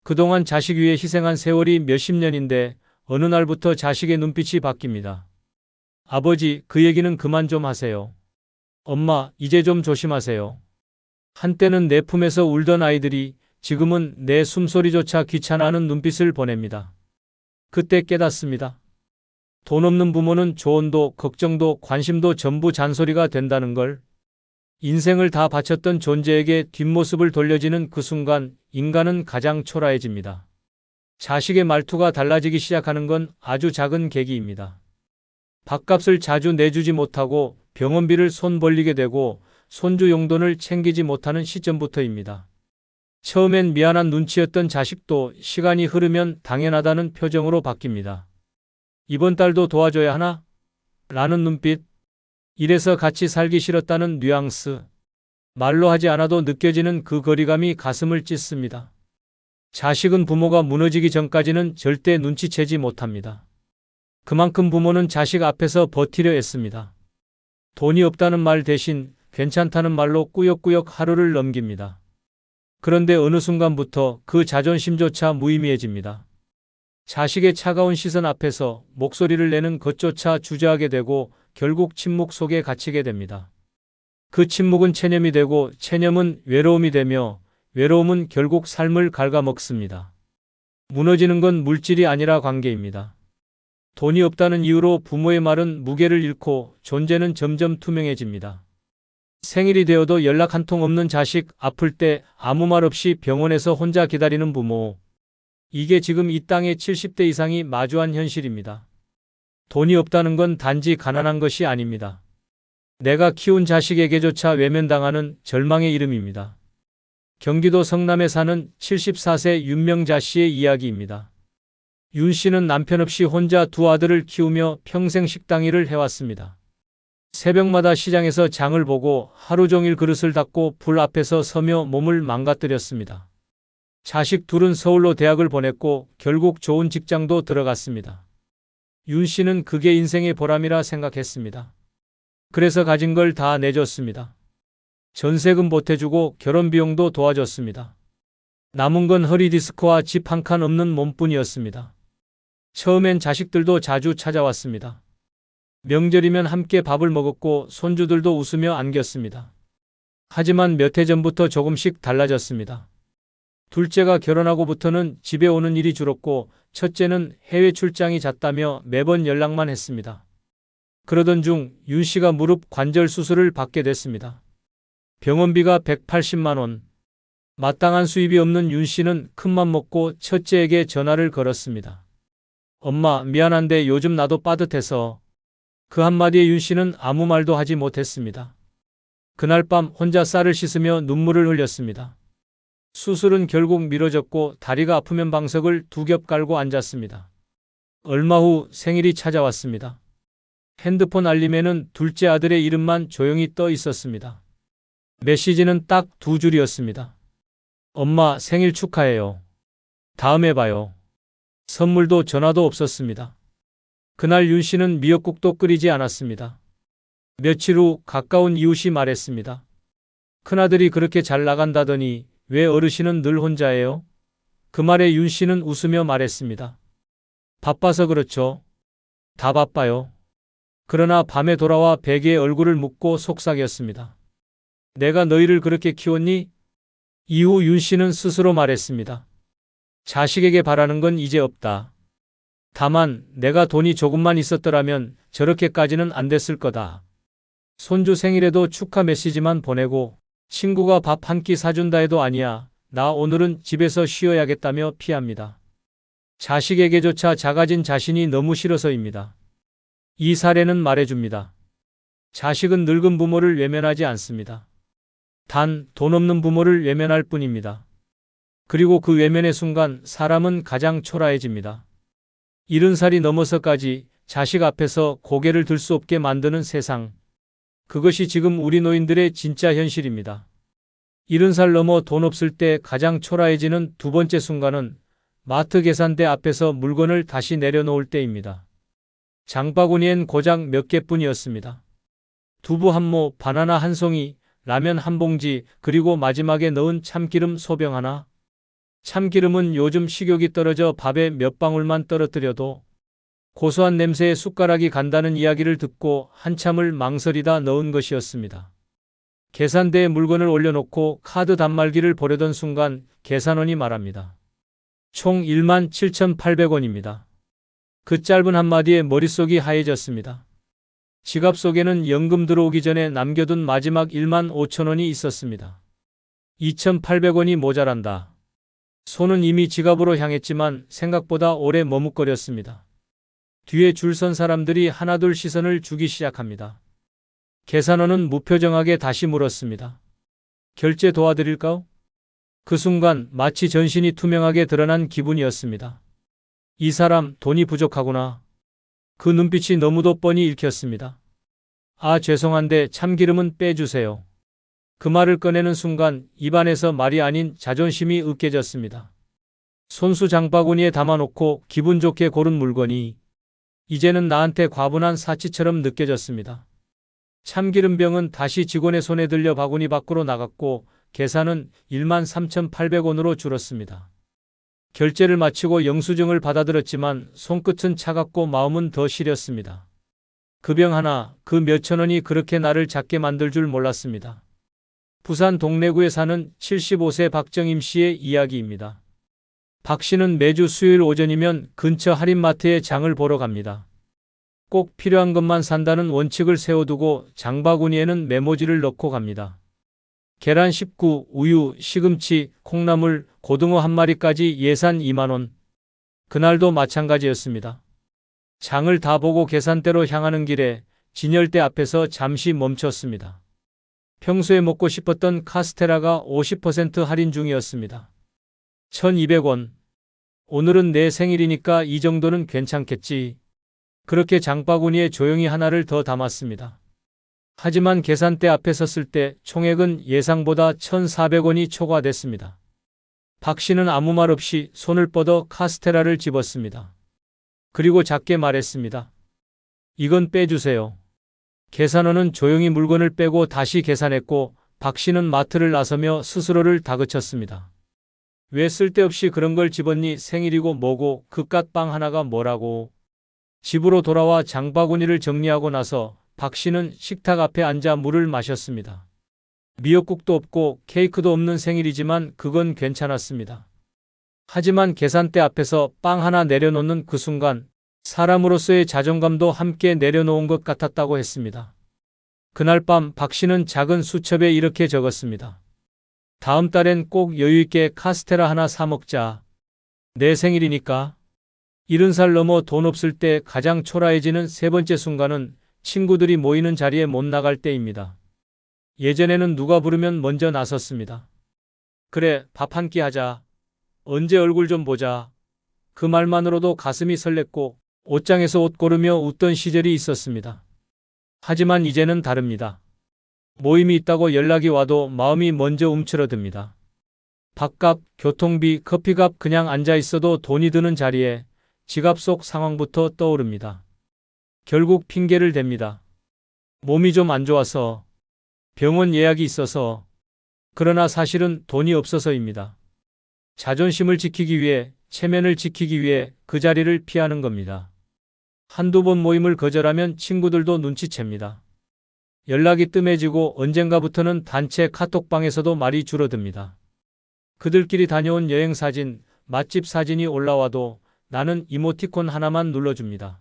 그동안 자식 위해 희생한 세월이 몇십 년인데 어느 날부터 자식의 눈빛이 바뀝니다. 아버지, 그 얘기는 그만 좀 하세요. 엄마, 이제 좀 조심하세요. 한때는 내 품에서 울던 아이들이 지금은 내 숨소리조차 귀찮아하는 눈빛을 보냅니다. 그때 깨닫습니다. 돈 없는 부모는 조언도 걱정도 관심도 전부 잔소리가 된다는 걸. 인생을 다 바쳤던 존재에게 뒷모습을 돌려지는 그 순간 인간은 가장 초라해집니다. 자식의 말투가 달라지기 시작하는 건 아주 작은 계기입니다. 밥값을 자주 내주지 못하고 병원비를 손 벌리게 되고 손주 용돈을 챙기지 못하는 시점부터입니다. 처음엔 미안한 눈치였던 자식도 시간이 흐르면 당연하다는 표정으로 바뀝니다. 이번 달도 도와줘야 하나? 라는 눈빛. 이래서 같이 살기 싫었다는 뉘앙스. 말로 하지 않아도 느껴지는 그 거리감이 가슴을 찢습니다. 자식은 부모가 무너지기 전까지는 절대 눈치채지 못합니다. 그만큼 부모는 자식 앞에서 버티려 애씁니다. 돈이 없다는 말 대신 괜찮다는 말로 꾸역꾸역 하루를 넘깁니다. 그런데 어느 순간부터 그 자존심조차 무의미해집니다. 자식의 차가운 시선 앞에서 목소리를 내는 것조차 주저하게 되고 결국 침묵 속에 갇히게 됩니다. 그 침묵은 체념이 되고 체념은 외로움이 되며 외로움은 결국 삶을 갉아먹습니다. 무너지는 건 물질이 아니라 관계입니다. 돈이 없다는 이유로 부모의 말은 무게를 잃고 존재는 점점 투명해집니다. 생일이 되어도 연락 한 통 없는 자식, 아플 때 아무 말 없이 병원에서 혼자 기다리는 부모. 이게 지금 이 땅의 70대 이상이 마주한 현실입니다. 돈이 없다는 건 단지 가난한 것이 아닙니다. 내가 키운 자식에게조차 외면당하는 절망의 이름입니다. 경기도 성남에 사는 74세 윤명자 씨의 이야기입니다. 윤 씨는 남편 없이 혼자 두 아들을 키우며 평생 식당 일을 해왔습니다. 새벽마다 시장에서 장을 보고 하루 종일 그릇을 닦고 불 앞에서 서며 몸을 망가뜨렸습니다. 자식 둘은 서울로 대학을 보냈고 결국 좋은 직장도 들어갔습니다. 윤 씨는 그게 인생의 보람이라 생각했습니다. 그래서 가진 걸 다 내줬습니다. 전세금 보태주고 결혼 비용도 도와줬습니다. 남은 건 허리디스크와 집 한 칸 없는 몸뿐이었습니다. 처음엔 자식들도 자주 찾아왔습니다. 명절이면 함께 밥을 먹었고 손주들도 웃으며 안겼습니다. 하지만 몇 해 전부터 조금씩 달라졌습니다. 둘째가 결혼하고부터는 집에 오는 일이 줄었고 첫째는 해외 출장이 잦다며 매번 연락만 했습니다. 그러던 중 윤 씨가 무릎 관절 수술을 받게 됐습니다. 병원비가 180만 원. 마땅한 수입이 없는 윤 씨는 큰맘 먹고 첫째에게 전화를 걸었습니다. 엄마, 미안한데 요즘 나도 빠듯해서. 그 한마디에 윤 씨는 아무 말도 하지 못했습니다. 그날 밤 혼자 쌀을 씻으며 눈물을 흘렸습니다. 수술은 결국 미뤄졌고 다리가 아프면 방석을 두 겹 깔고 앉았습니다. 얼마 후 생일이 찾아왔습니다. 핸드폰 알림에는 둘째 아들의 이름만 조용히 떠 있었습니다. 메시지는 딱 두 줄이었습니다. 엄마, 생일 축하해요. 다음에 봐요. 선물도 전화도 없었습니다. 그날 윤 씨는 미역국도 끓이지 않았습니다. 며칠 후 가까운 이웃이 말했습니다. 큰아들이 그렇게 잘 나간다더니 왜 어르신은 늘 혼자예요? 그 말에 윤 씨는 웃으며 말했습니다. 바빠서 그렇죠. 다 바빠요. 그러나 밤에 돌아와 베개에 얼굴을 묻고 속삭였습니다. 내가 너희를 그렇게 키웠니? 이후 윤 씨는 스스로 말했습니다. 자식에게 바라는 건 이제 없다. 다만 내가 돈이 조금만 있었더라면 저렇게까지는 안 됐을 거다. 손주 생일에도 축하 메시지만 보내고 친구가 밥 한 끼 사준다 해도 아니야. 나 오늘은 집에서 쉬어야겠다며 피합니다. 자식에게조차 작아진 자신이 너무 싫어서입니다. 이 사례는 말해줍니다. 자식은 늙은 부모를 외면하지 않습니다. 단 돈 없는 부모를 외면할 뿐입니다. 그리고 그 외면의 순간 사람은 가장 초라해집니다. 70살이 넘어서까지 자식 앞에서 고개를 들 수 없게 만드는 세상. 그것이 지금 우리 노인들의 진짜 현실입니다. 70살 넘어 돈 없을 때 가장 초라해지는 두 번째 순간은 마트 계산대 앞에서 물건을 다시 내려놓을 때입니다. 장바구니엔 고작 몇 개뿐이었습니다. 두부 한 모, 바나나 한 송이, 라면 한 봉지, 그리고 마지막에 넣은 참기름 소병 하나. 참기름은 요즘 식욕이 떨어져 밥에 몇 방울만 떨어뜨려도 고소한 냄새에 숟가락이 간다는 이야기를 듣고 한참을 망설이다 넣은 것이었습니다. 계산대에 물건을 올려놓고 카드 단말기를 보려던 순간 계산원이 말합니다. 총 17,800원입니다. 그 짧은 한마디에 머릿속이 하얘졌습니다. 지갑 속에는 연금 들어오기 전에 남겨둔 마지막 15,000원이 있었습니다. 2,800원이 모자란다. 손은 이미 지갑으로 향했지만 생각보다 오래 머뭇거렸습니다. 뒤에 줄 선 사람들이 하나둘 시선을 주기 시작합니다. 계산원은 무표정하게 다시 물었습니다. 결제 도와드릴까요? 그 순간 마치 전신이 투명하게 드러난 기분이었습니다. 이 사람 돈이 부족하구나. 그 눈빛이 너무도 뻔히 읽혔습니다. 아, 죄송한데 참기름은 빼주세요. 그 말을 꺼내는 순간 입안에서 말이 아닌 자존심이 으깨졌습니다. 손수 장바구니에 담아놓고 기분 좋게 고른 물건이 이제는 나한테 과분한 사치처럼 느껴졌습니다. 참기름병은 다시 직원의 손에 들려 바구니 밖으로 나갔고 계산은 13,800원으로 줄었습니다. 결제를 마치고 영수증을 받아들었지만 손끝은 차갑고 마음은 더 시렸습니다. 그 병 하나, 그 몇천 원이 그렇게 나를 작게 만들 줄 몰랐습니다. 부산 동래구에 사는 75세 박정임 씨의 이야기입니다. 박 씨는 매주 수요일 오전이면 근처 할인마트에 장을 보러 갑니다. 꼭 필요한 것만 산다는 원칙을 세워두고 장바구니에는 메모지를 넣고 갑니다. 계란 19, 우유, 시금치, 콩나물, 고등어 한 마리까지 예산 2만 원. 그날도 마찬가지였습니다. 장을 다 보고 계산대로 향하는 길에 진열대 앞에서 잠시 멈췄습니다. 평소에 먹고 싶었던 카스테라가 50% 할인 중이었습니다. 1,200원. 오늘은 내 생일이니까 이 정도는 괜찮겠지. 그렇게 장바구니에 조용히 하나를 더 담았습니다. 하지만 계산대 앞에 섰을 때 총액은 예상보다 1,400원이 초과됐습니다. 박 씨는 아무 말 없이 손을 뻗어 카스테라를 집었습니다. 그리고 작게 말했습니다. 이건 빼주세요. 계산원은 조용히 물건을 빼고 다시 계산했고 박 씨는 마트를 나서며 스스로를 다그쳤습니다. 왜 쓸데없이 그런 걸 집었니? 생일이고 뭐고 그깟 빵 하나가 뭐라고. 집으로 돌아와 장바구니를 정리하고 나서 박 씨는 식탁 앞에 앉아 물을 마셨습니다. 미역국도 없고 케이크도 없는 생일이지만 그건 괜찮았습니다. 하지만 계산대 앞에서 빵 하나 내려놓는 그 순간 사람으로서의 자존감도 함께 내려놓은 것 같았다고 했습니다. 그날 밤 박 씨는 작은 수첩에 이렇게 적었습니다. 다음 달엔 꼭 여유있게 카스테라 하나 사 먹자. 내 생일이니까. 70살 넘어 돈 없을 때 가장 초라해지는 세 번째 순간은 친구들이 모이는 자리에 못 나갈 때입니다. 예전에는 누가 부르면 먼저 나섰습니다. 그래, 밥 한 끼 하자. 언제 얼굴 좀 보자. 그 말만으로도 가슴이 설렜고 옷장에서 옷 고르며 웃던 시절이 있었습니다. 하지만 이제는 다릅니다. 모임이 있다고 연락이 와도 마음이 먼저 움츠러듭니다. 밥값, 교통비, 커피값 그냥 앉아 있어도 돈이 드는 자리에 지갑 속 상황부터 떠오릅니다. 결국 핑계를 댑니다. 몸이 좀 안 좋아서, 병원 예약이 있어서, 그러나 사실은 돈이 없어서입니다. 자존심을 지키기 위해, 체면을 지키기 위해 그 자리를 피하는 겁니다. 한두 번 모임을 거절하면 친구들도 눈치챕니다. 연락이 뜸해지고 언젠가부터는 단체 카톡방에서도 말이 줄어듭니다. 그들끼리 다녀온 여행 사진, 맛집 사진이 올라와도 나는 이모티콘 하나만 눌러줍니다.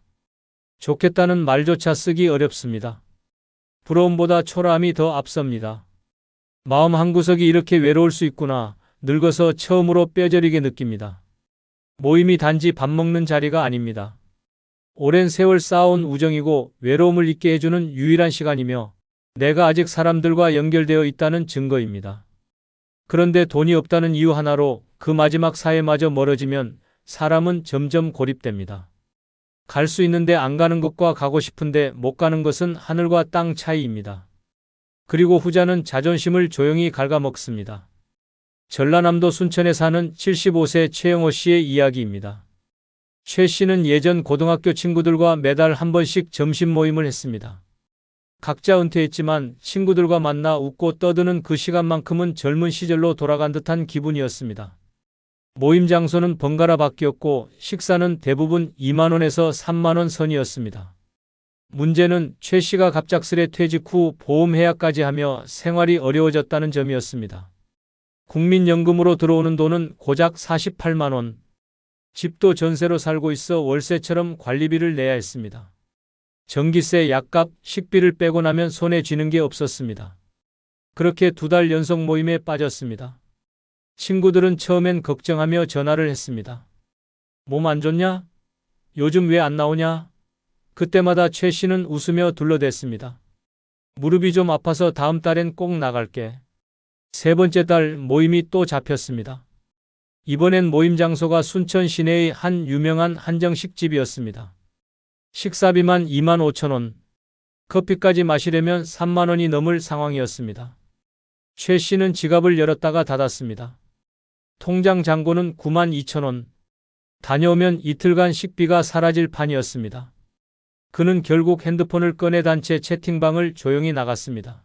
좋겠다는 말조차 쓰기 어렵습니다. 부러움보다 초라함이 더 앞섭니다. 마음 한구석이 이렇게 외로울 수 있구나. 늙어서 처음으로 뼈저리게 느낍니다. 모임이 단지 밥 먹는 자리가 아닙니다. 오랜 세월 쌓아온 우정이고 외로움을 잊게 해주는 유일한 시간이며 내가 아직 사람들과 연결되어 있다는 증거입니다. 그런데 돈이 없다는 이유 하나로 그 마지막 사회마저 멀어지면 사람은 점점 고립됩니다. 갈 수 있는데 안 가는 것과 가고 싶은데 못 가는 것은 하늘과 땅 차이입니다. 그리고 후자는 자존심을 조용히 갉아먹습니다. 전라남도 순천에 사는 75세 최영호 씨의 이야기입니다. 최 씨는 예전 고등학교 친구들과 매달 한 번씩 점심 모임을 했습니다. 각자 은퇴했지만 친구들과 만나 웃고 떠드는 그 시간만큼은 젊은 시절로 돌아간 듯한 기분이었습니다. 모임 장소는 번갈아 바뀌었고 식사는 대부분 2만 원에서 3만 원 선이었습니다. 문제는 최 씨가 갑작스레 퇴직 후 보험해약까지 하며 생활이 어려워졌다는 점이었습니다. 국민연금으로 들어오는 돈은 고작 48만 원. 집도 전세로 살고 있어 월세처럼 관리비를 내야 했습니다. 전기세, 약값, 식비를 빼고 나면 손에 쥐는 게 없었습니다. 그렇게 2달 연속 모임에 빠졌습니다. 친구들은 처음엔 걱정하며 전화를 했습니다. 몸 안 좋냐? 요즘 왜 안 나오냐? 그때마다 최 씨는 웃으며 둘러댔습니다. 무릎이 좀 아파서 다음 달엔 꼭 나갈게. 세 번째 달 모임이 또 잡혔습니다. 이번엔 모임 장소가 순천 시내의 한 유명한 한정식집이었습니다. 식사비만 2만 5천 원, 커피까지 마시려면 3만 원이 넘을 상황이었습니다. 최 씨는 지갑을 열었다가 닫았습니다. 통장 잔고는 9만 2천 원. 다녀오면 이틀간 식비가 사라질 판이었습니다. 그는 결국 핸드폰을 꺼내 단체 채팅방을 조용히 나갔습니다.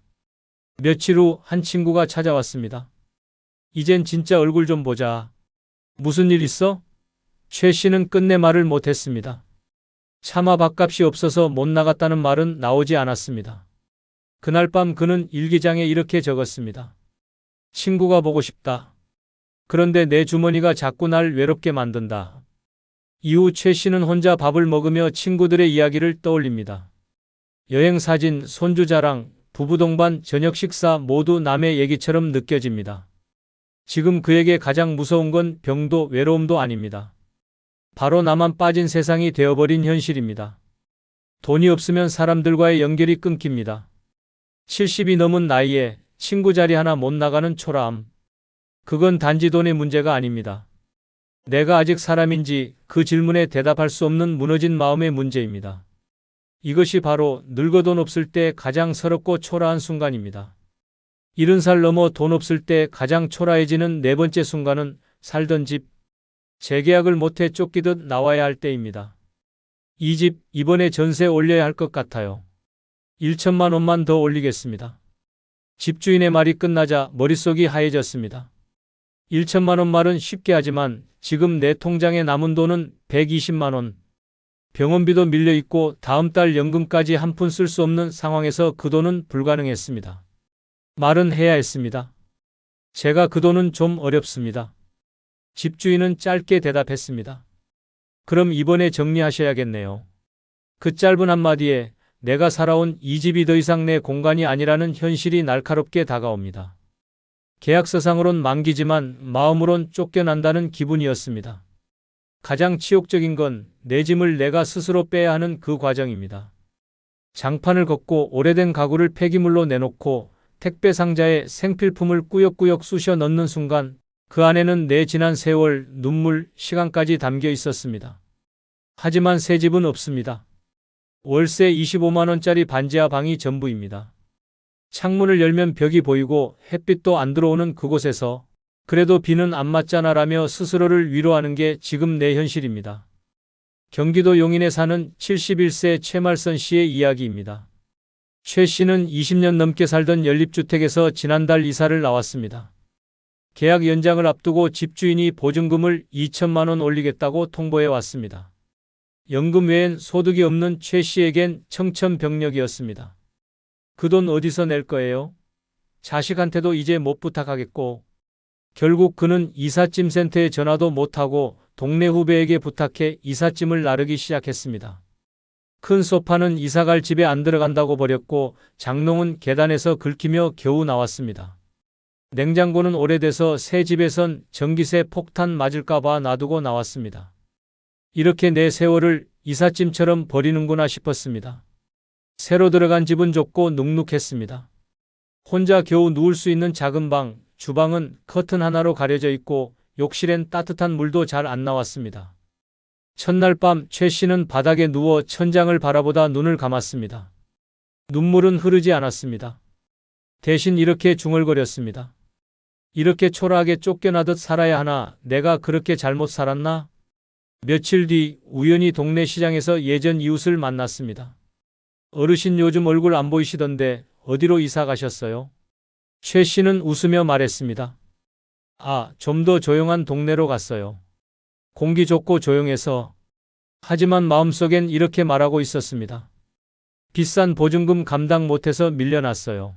며칠 후 한 친구가 찾아왔습니다. 이젠 진짜 얼굴 좀 보자. 무슨 일 있어? 최 씨는 끝내 말을 못했습니다. 차마 밥값이 없어서 못 나갔다는 말은 나오지 않았습니다. 그날 밤 그는 일기장에 이렇게 적었습니다. 친구가 보고 싶다. 그런데 내 주머니가 자꾸 날 외롭게 만든다. 이후 최 씨는 혼자 밥을 먹으며 친구들의 이야기를 떠올립니다. 여행 사진, 손주 자랑, 부부 동반, 저녁 식사 모두 남의 얘기처럼 느껴집니다. 지금 그에게 가장 무서운 건 병도 외로움도 아닙니다. 바로 나만 빠진 세상이 되어버린 현실입니다. 돈이 없으면 사람들과의 연결이 끊깁니다. 70이 넘은 나이에 친구 자리 하나 못 나가는 초라함. 그건 단지 돈의 문제가 아닙니다. 내가 아직 사람인지 그 질문에 대답할 수 없는 무너진 마음의 문제입니다. 이것이 바로 늙어 돈 없을 때 가장 서럽고 초라한 순간입니다. 70살 넘어 돈 없을 때 가장 초라해지는 네 번째 순간은 살던 집, 재계약을 못해 쫓기듯 나와야 할 때입니다. 이 집 이번에 전세 올려야 할 것 같아요. 1천만 원만 더 올리겠습니다. 집주인의 말이 끝나자 머릿속이 하얘졌습니다. 1천만 원 말은 쉽게 하지만 지금 내 통장에 남은 돈은 120만 원. 병원비도 밀려있고 다음 달 연금까지 한 푼 쓸 수 없는 상황에서 그 돈은 불가능했습니다. 말은 해야 했습니다. 제가 그 돈은 좀 어렵습니다. 집주인은 짧게 대답했습니다. 그럼 이번에 정리하셔야겠네요. 그 짧은 한마디에 내가 살아온 이 집이 더 이상 내 공간이 아니라는 현실이 날카롭게 다가옵니다. 계약서상으론 만기지만 마음으론 쫓겨난다는 기분이었습니다. 가장 치욕적인 건 내 짐을 내가 스스로 빼야 하는 그 과정입니다. 장판을 걷고 오래된 가구를 폐기물로 내놓고 택배 상자에 생필품을 꾸역꾸역 쑤셔 넣는 순간 그 안에는 내 지난 세월, 눈물, 시간까지 담겨 있었습니다. 하지만 새 집은 없습니다. 월세 25만 원짜리 반지하 방이 전부입니다. 창문을 열면 벽이 보이고 햇빛도 안 들어오는 그곳에서 그래도 비는 안 맞잖아라며 스스로를 위로하는 게 지금 내 현실입니다. 경기도 용인에 사는 71세 최말선 씨의 이야기입니다. 최 씨는 20년 넘게 살던 연립주택에서 지난달 이사를 나왔습니다. 계약 연장을 앞두고 집주인이 보증금을 2천만 원 올리겠다고 통보해 왔습니다. 연금 외엔 소득이 없는 최 씨에겐 청천벽력이었습니다. 그 돈 어디서 낼 거예요? 자식한테도 이제 못 부탁하겠고. 결국 그는 이삿짐 센터에 전화도 못하고 동네 후배에게 부탁해 이삿짐을 나르기 시작했습니다. 큰 소파는 이사갈 집에 안 들어간다고 버렸고 장롱은 계단에서 긁히며 겨우 나왔습니다. 냉장고는 오래돼서 새 집에선 전기세 폭탄 맞을까봐 놔두고 나왔습니다. 이렇게 내 세월을 이삿짐처럼 버리는구나 싶었습니다. 새로 들어간 집은 좁고 눅눅했습니다. 혼자 겨우 누울 수 있는 작은 방, 주방은 커튼 하나로 가려져 있고 욕실엔 따뜻한 물도 잘 안 나왔습니다. 첫날 밤 최 씨는 바닥에 누워 천장을 바라보다 눈을 감았습니다. 눈물은 흐르지 않았습니다. 대신 이렇게 중얼거렸습니다. 이렇게 초라하게 쫓겨나듯 살아야 하나, 내가 그렇게 잘못 살았나? 며칠 뒤 우연히 동네 시장에서 예전 이웃을 만났습니다. 어르신 요즘 얼굴 안 보이시던데 어디로 이사 가셨어요? 최 씨는 웃으며 말했습니다. 좀 더 조용한 동네로 갔어요. 공기 좋고 조용해서. 하지만 마음속엔 이렇게 말하고 있었습니다. 비싼 보증금 감당 못해서 밀려났어요.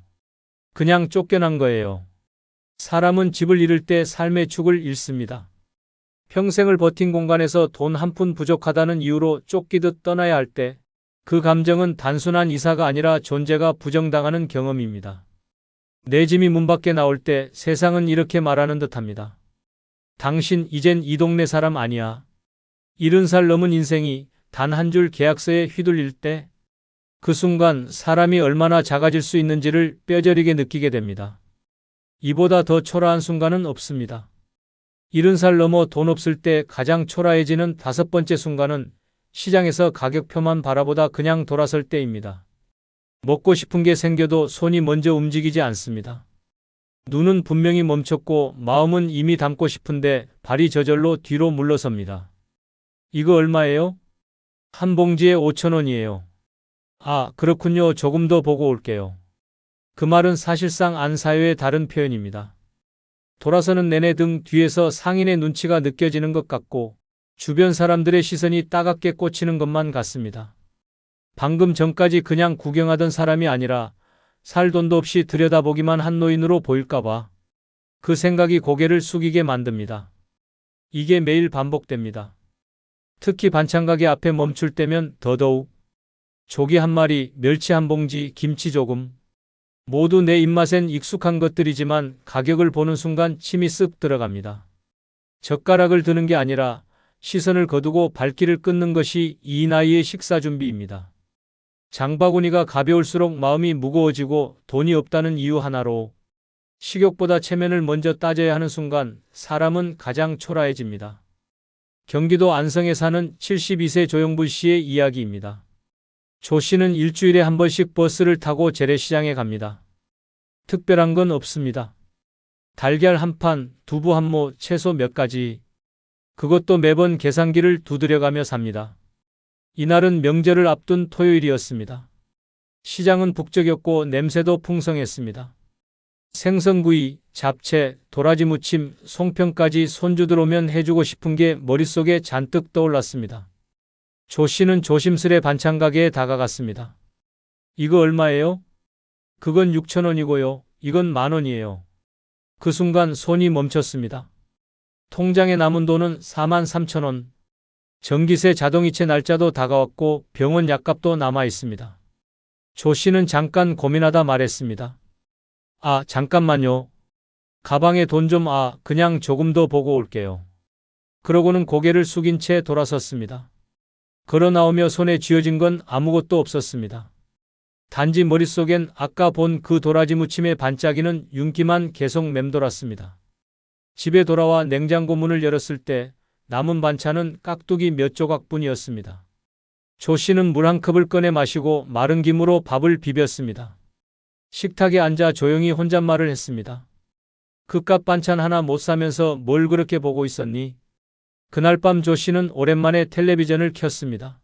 그냥 쫓겨난 거예요. 사람은 집을 잃을 때 삶의 축을 잃습니다. 평생을 버틴 공간에서 돈 한 푼 부족하다는 이유로 쫓기듯 떠나야 할 때 그 감정은 단순한 이사가 아니라 존재가 부정당하는 경험입니다. 내 짐이 문 밖에 나올 때 세상은 이렇게 말하는 듯합니다. 당신 이젠 이 동네 사람 아니야. 70살 넘은 인생이 단 한 줄 계약서에 휘둘릴 때 그 순간 사람이 얼마나 작아질 수 있는지를 뼈저리게 느끼게 됩니다. 이보다 더 초라한 순간은 없습니다. 70살 넘어 돈 없을 때 가장 초라해지는 다섯 번째 순간은 시장에서 가격표만 바라보다 그냥 돌아설 때입니다. 먹고 싶은 게 생겨도 손이 먼저 움직이지 않습니다. 눈은 분명히 멈췄고 마음은 이미 담고 싶은데 발이 저절로 뒤로 물러섭니다. 이거 얼마예요? 한 봉지에 5천 원이에요. 그렇군요. 조금 더 보고 올게요. 그 말은 사실상 안 사요의 다른 표현입니다. 돌아서는 내내 등 뒤에서 상인의 눈치가 느껴지는 것 같고 주변 사람들의 시선이 따갑게 꽂히는 것만 같습니다. 방금 전까지 그냥 구경하던 사람이 아니라 살 돈도 없이 들여다보기만 한 노인으로 보일까봐. 그 생각이 고개를 숙이게 만듭니다. 이게 매일 반복됩니다. 특히 반찬가게 앞에 멈출 때면 더더욱 조기 한 마리, 멸치 한 봉지, 김치 조금. 모두 내 입맛엔 익숙한 것들이지만 가격을 보는 순간 침이 쓱 들어갑니다. 젓가락을 드는 게 아니라 시선을 거두고 발길을 끊는 것이 이 나이의 식사 준비입니다. 장바구니가 가벼울수록 마음이 무거워지고 돈이 없다는 이유 하나로 식욕보다 체면을 먼저 따져야 하는 순간 사람은 가장 초라해집니다. 경기도 안성에 사는 72세 조영불 씨의 이야기입니다. 조 씨는 일주일에 한 번씩 버스를 타고 재래시장에 갑니다. 특별한 건 없습니다. 달걀 한 판, 두부 한 모, 채소 몇 가지. 그것도 매번 계산기를 두드려가며 삽니다. 이날은 명절을 앞둔 토요일이었습니다. 시장은 북적였고 냄새도 풍성했습니다. 생선구이, 잡채, 도라지 무침, 송편까지 손주들 오면 해주고 싶은 게 머릿속에 잔뜩 떠올랐습니다. 조 씨는 조심스레 반찬 가게에 다가갔습니다. 이거 얼마예요? 그건 6,000원이고요. 이건 10,000원이에요. 그 순간 손이 멈췄습니다. 통장에 남은 돈은 43,000원. 전기세 자동이체 날짜도 다가왔고 병원 약값도 남아 있습니다. 조 씨는 잠깐 고민하다 말했습니다. 아, 잠깐만요. 가방에 돈 좀 그냥 조금 더 보고 올게요. 그러고는 고개를 숙인 채 돌아섰습니다. 걸어 나오며 손에 쥐어진 건 아무것도 없었습니다. 단지 머릿속엔 아까 본 그 도라지 무침의 반짝이는 윤기만 계속 맴돌았습니다. 집에 돌아와 냉장고 문을 열었을 때 남은 반찬은 깍두기 몇 조각뿐이었습니다. 조 씨는 물 한 컵을 꺼내 마시고 마른 김으로 밥을 비볐습니다. 식탁에 앉아 조용히 혼잣말을 했습니다. 그깟 반찬 하나 못 사면서 뭘 그렇게 보고 있었니? 그날 밤 조 씨는 오랜만에 텔레비전을 켰습니다.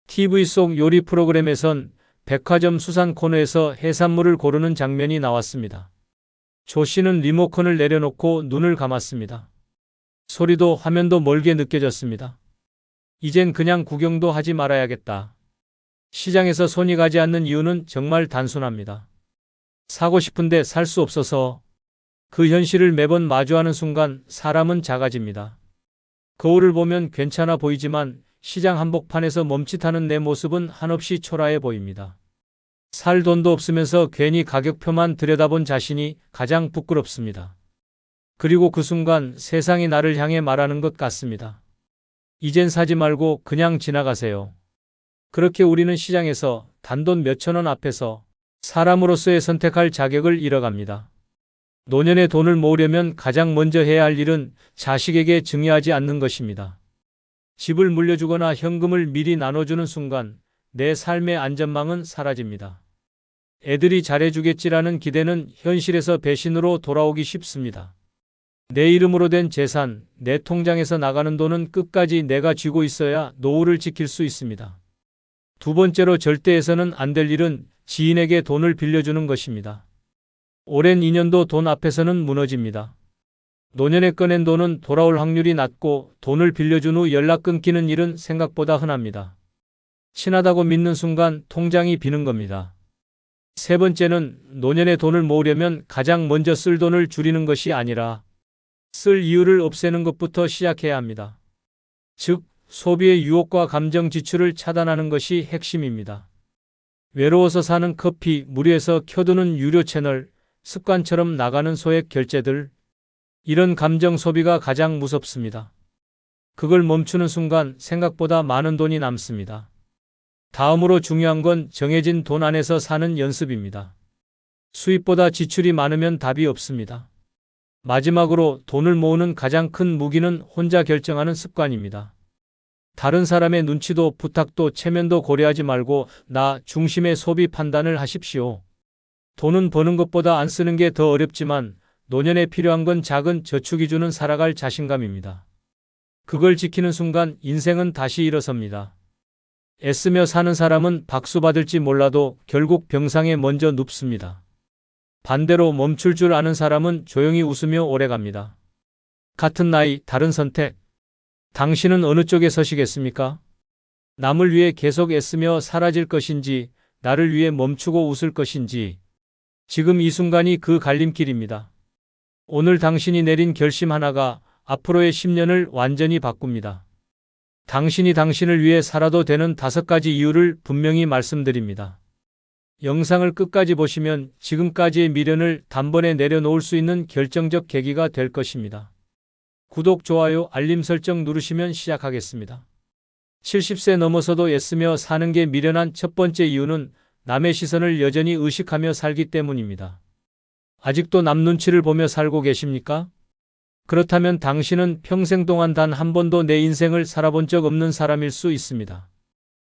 TV 속 요리 프로그램에선 백화점 수산 코너에서 해산물을 고르는 장면이 나왔습니다. 조 씨는 리모컨을 내려놓고 눈을 감았습니다. 소리도 화면도 멀게 느껴졌습니다. 이젠 그냥 구경도 하지 말아야겠다. 시장에서 손이 가지 않는 이유는 정말 단순합니다. 사고 싶은데 살 수 없어서. 그 현실을 매번 마주하는 순간 사람은 작아집니다. 거울을 보면 괜찮아 보이지만 시장 한복판에서 멈칫하는 내 모습은 한없이 초라해 보입니다. 살 돈도 없으면서 괜히 가격표만 들여다본 자신이 가장 부끄럽습니다. 그리고 그 순간 세상이 나를 향해 말하는 것 같습니다. 이젠 사지 말고 그냥 지나가세요. 그렇게 우리는 시장에서 단돈 몇천 원 앞에서 사람으로서의 선택할 자격을 잃어갑니다. 노년에 돈을 모으려면 가장 먼저 해야 할 일은 자식에게 증여하지 않는 것입니다. 집을 물려주거나 현금을 미리 나눠주는 순간 내 삶의 안전망은 사라집니다. 애들이 잘해주겠지라는 기대는 현실에서 배신으로 돌아오기 쉽습니다. 내 이름으로 된 재산, 내 통장에서 나가는 돈은 끝까지 내가 쥐고 있어야 노후를 지킬 수 있습니다. 두 번째로 절대해서는 안 될 일은 지인에게 돈을 빌려주는 것입니다. 오랜 인연도 돈 앞에서는 무너집니다. 노년에 꺼낸 돈은 돌아올 확률이 낮고 돈을 빌려준 후 연락 끊기는 일은 생각보다 흔합니다. 친하다고 믿는 순간 통장이 비는 겁니다. 세 번째는 노년에 돈을 모으려면 가장 먼저 쓸 돈을 줄이는 것이 아니라 쓸 이유를 없애는 것부터 시작해야 합니다. 즉, 소비의 유혹과 감정 지출을 차단하는 것이 핵심입니다. 외로워서 사는 커피, 무료에서 켜두는 유료 채널, 습관처럼 나가는 소액 결제들. 이런 감정 소비가 가장 무섭습니다. 그걸 멈추는 순간 생각보다 많은 돈이 남습니다. 다음으로 중요한 건 정해진 돈 안에서 사는 연습입니다. 수입보다 지출이 많으면 답이 없습니다. 마지막으로 돈을 모으는 가장 큰 무기는 혼자 결정하는 습관입니다. 다른 사람의 눈치도 부탁도 체면도 고려하지 말고 나 중심의 소비 판단을 하십시오. 돈은 버는 것보다 안 쓰는 게 더 어렵지만 노년에 필요한 건 작은 저축이 주는 살아갈 자신감입니다. 그걸 지키는 순간 인생은 다시 일어섭니다. 애쓰며 사는 사람은 박수 받을지 몰라도 결국 병상에 먼저 눕습니다. 반대로 멈출 줄 아는 사람은 조용히 웃으며 오래갑니다. 같은 나이, 다른 선택. 당신은 어느 쪽에 서시겠습니까? 남을 위해 계속 애쓰며 사라질 것인지, 나를 위해 멈추고 웃을 것인지. 지금 이 순간이 그 갈림길입니다. 오늘 당신이 내린 결심 하나가 앞으로의 10년을 완전히 바꿉니다. 당신이 당신을 위해 살아도 되는 5가지 이유를 분명히 말씀드립니다. 영상을 끝까지 보시면 지금까지의 미련을 단번에 내려놓을 수 있는 결정적 계기가 될 것입니다. 구독, 좋아요, 알림 설정 누르시면 시작하겠습니다. 70세 넘어서도 애쓰며 사는 게 미련한 첫 번째 이유는 남의 시선을 여전히 의식하며 살기 때문입니다. 아직도 남 눈치를 보며 살고 계십니까? 그렇다면 당신은 평생 동안 단 한 번도 내 인생을 살아본 적 없는 사람일 수 있습니다.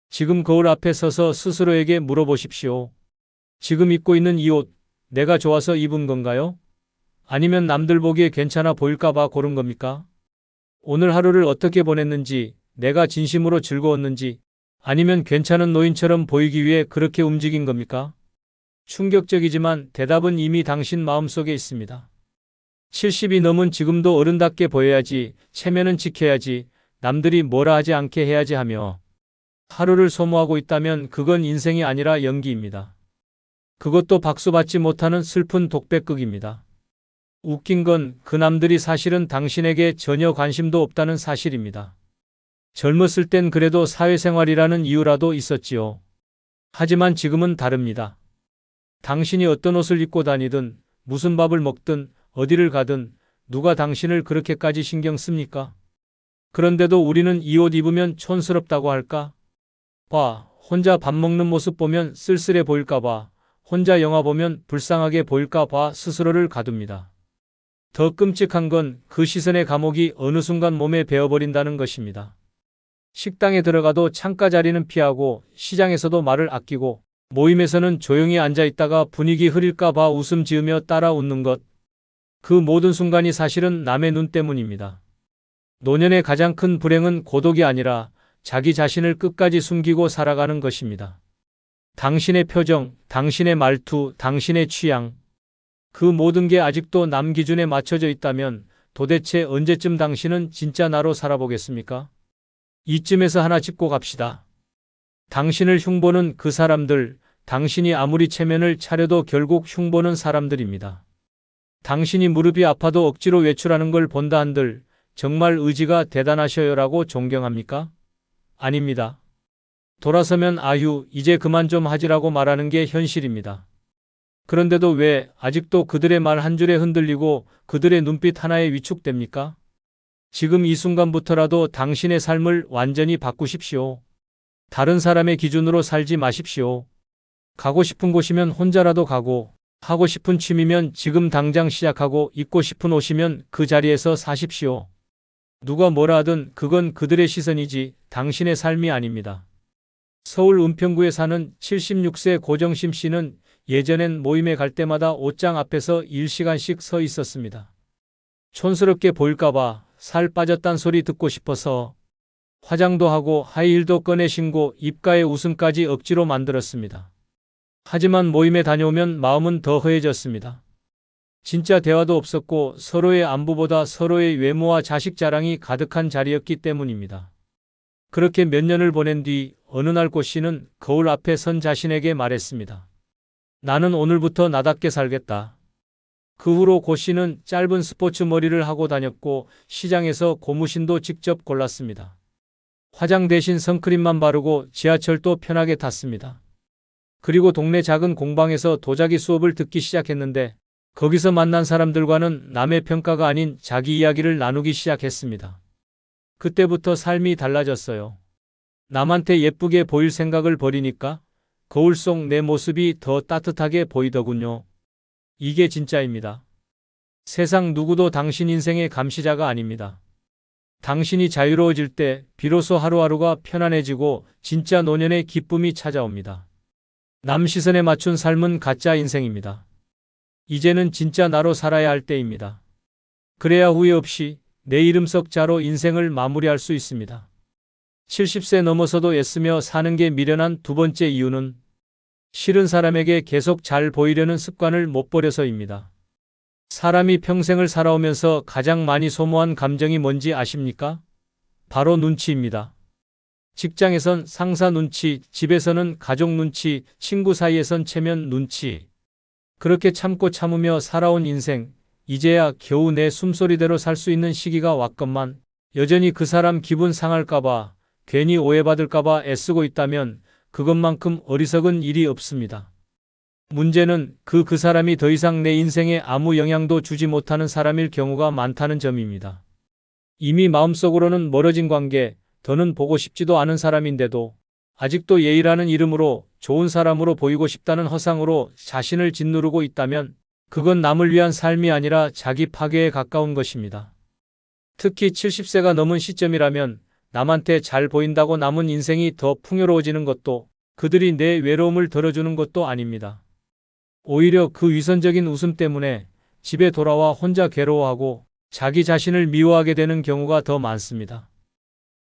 지금 거울 앞에 서서 스스로에게 물어보십시오. 지금 입고 있는 이 옷, 내가 좋아서 입은 건가요? 아니면 남들 보기에 괜찮아 보일까 봐 고른 겁니까? 오늘 하루를 어떻게 보냈는지, 내가 진심으로 즐거웠는지, 아니면 괜찮은 노인처럼 보이기 위해 그렇게 움직인 겁니까? 충격적이지만 대답은 이미 당신 마음속에 있습니다. 70이 넘은 지금도 어른답게 보여야지, 체면은 지켜야지, 남들이 뭐라 하지 않게 해야지 하며 하루를 소모하고 있다면 그건 인생이 아니라 연기입니다. 그것도 박수받지 못하는 슬픈 독백극입니다. 웃긴 건 그 남들이 사실은 당신에게 전혀 관심도 없다는 사실입니다. 젊었을 땐 그래도 사회생활이라는 이유라도 있었지요. 하지만 지금은 다릅니다. 당신이 어떤 옷을 입고 다니든, 무슨 밥을 먹든, 어디를 가든 누가 당신을 그렇게까지 신경 씁니까? 그런데도 우리는 이 옷 입으면 촌스럽다고 할까? 봐, 혼자 밥 먹는 모습 보면 쓸쓸해 보일까 봐, 혼자 영화 보면 불쌍하게 보일까 봐 스스로를 가둡니다. 더 끔찍한 건 그 시선의 감옥이 어느 순간 몸에 배어버린다는 것입니다. 식당에 들어가도 창가 자리는 피하고, 시장에서도 말을 아끼고, 모임에서는 조용히 앉아 있다가 분위기 흐릴까 봐 웃음 지으며 따라 웃는 것. 그 모든 순간이 사실은 남의 눈 때문입니다. 노년의 가장 큰 불행은 고독이 아니라 자기 자신을 끝까지 숨기고 살아가는 것입니다. 당신의 표정, 당신의 말투, 당신의 취향, 그 모든 게 아직도 남 기준에 맞춰져 있다면 도대체 언제쯤 당신은 진짜 나로 살아보겠습니까? 이쯤에서 하나 짚고 갑시다. 당신을 흉보는 그 사람들, 당신이 아무리 체면을 차려도 결국 흉보는 사람들입니다. 당신이 무릎이 아파도 억지로 외출하는 걸 본다 한들 정말 의지가 대단하셔요라고 존경합니까? 아닙니다. 돌아서면 아휴, 이제 그만 좀 하지라고 말하는 게 현실입니다. 그런데도 왜 아직도 그들의 말 한 줄에 흔들리고 그들의 눈빛 하나에 위축됩니까? 지금 이 순간부터라도 당신의 삶을 완전히 바꾸십시오. 다른 사람의 기준으로 살지 마십시오. 가고 싶은 곳이면 혼자라도 가고, 하고 싶은 취미면 지금 당장 시작하고, 입고 싶은 옷이면 그 자리에서 사십시오. 누가 뭐라 하든 그건 그들의 시선이지 당신의 삶이 아닙니다. 서울 은평구에 사는 76세 고정심 씨는 예전엔 모임에 갈 때마다 옷장 앞에서 1시간씩 서 있었습니다. 촌스럽게 보일까봐, 살 빠졌단 소리 듣고 싶어서 화장도 하고 하이힐도 꺼내 신고 입가에 웃음까지 억지로 만들었습니다. 하지만 모임에 다녀오면 마음은 더 허해졌습니다. 진짜 대화도 없었고 서로의 안부보다 서로의 외모와 자식 자랑이 가득한 자리였기 때문입니다. 그렇게 몇 년을 보낸 뒤 어느 날 고 씨는 거울 앞에 선 자신에게 말했습니다. 나는 오늘부터 나답게 살겠다. 그 후로 고 씨는 짧은 스포츠 머리를 하고 다녔고 시장에서 고무신도 직접 골랐습니다. 화장 대신 선크림만 바르고 지하철도 편하게 탔습니다. 그리고 동네 작은 공방에서 도자기 수업을 듣기 시작했는데 거기서 만난 사람들과는 남의 평가가 아닌 자기 이야기를 나누기 시작했습니다. 그때부터 삶이 달라졌어요. 남한테 예쁘게 보일 생각을 버리니까 거울 속 내 모습이 더 따뜻하게 보이더군요. 이게 진짜입니다. 세상 누구도 당신 인생의 감시자가 아닙니다. 당신이 자유로워질 때 비로소 하루하루가 편안해지고 진짜 노년의 기쁨이 찾아옵니다. 남 시선에 맞춘 삶은 가짜 인생입니다. 이제는 진짜 나로 살아야 할 때입니다. 그래야 후회 없이 내 이름 석 자로 인생을 마무리할 수 있습니다. 70세 넘어서도 애쓰며 사는 게 미련한 두 번째 이유는 싫은 사람에게 계속 잘 보이려는 습관을 못 버려서입니다. 사람이 평생을 살아오면서 가장 많이 소모한 감정이 뭔지 아십니까? 바로 눈치입니다. 직장에선 상사 눈치, 집에서는 가족 눈치, 친구 사이에선 체면 눈치. 그렇게 참고 참으며 살아온 인생, 이제야 겨우 내 숨소리대로 살 수 있는 시기가 왔건만 여전히 그 사람 기분 상할까봐 괜히 오해받을까봐 애쓰고 있다면 그것만큼 어리석은 일이 없습니다. 문제는 그 사람이 더 이상 내 인생에 아무 영향도 주지 못하는 사람일 경우가 많다는 점입니다. 이미 마음속으로는 멀어진 관계, 더는 보고 싶지도 않은 사람인데도 아직도 예의라는 이름으로 좋은 사람으로 보이고 싶다는 허상으로 자신을 짓누르고 있다면 그건 남을 위한 삶이 아니라 자기 파괴에 가까운 것입니다. 특히 70세가 넘은 시점이라면 남한테 잘 보인다고 남은 인생이 더 풍요로워지는 것도 그들이 내 외로움을 덜어주는 것도 아닙니다. 오히려 그 위선적인 웃음 때문에 집에 돌아와 혼자 괴로워하고 자기 자신을 미워하게 되는 경우가 더 많습니다.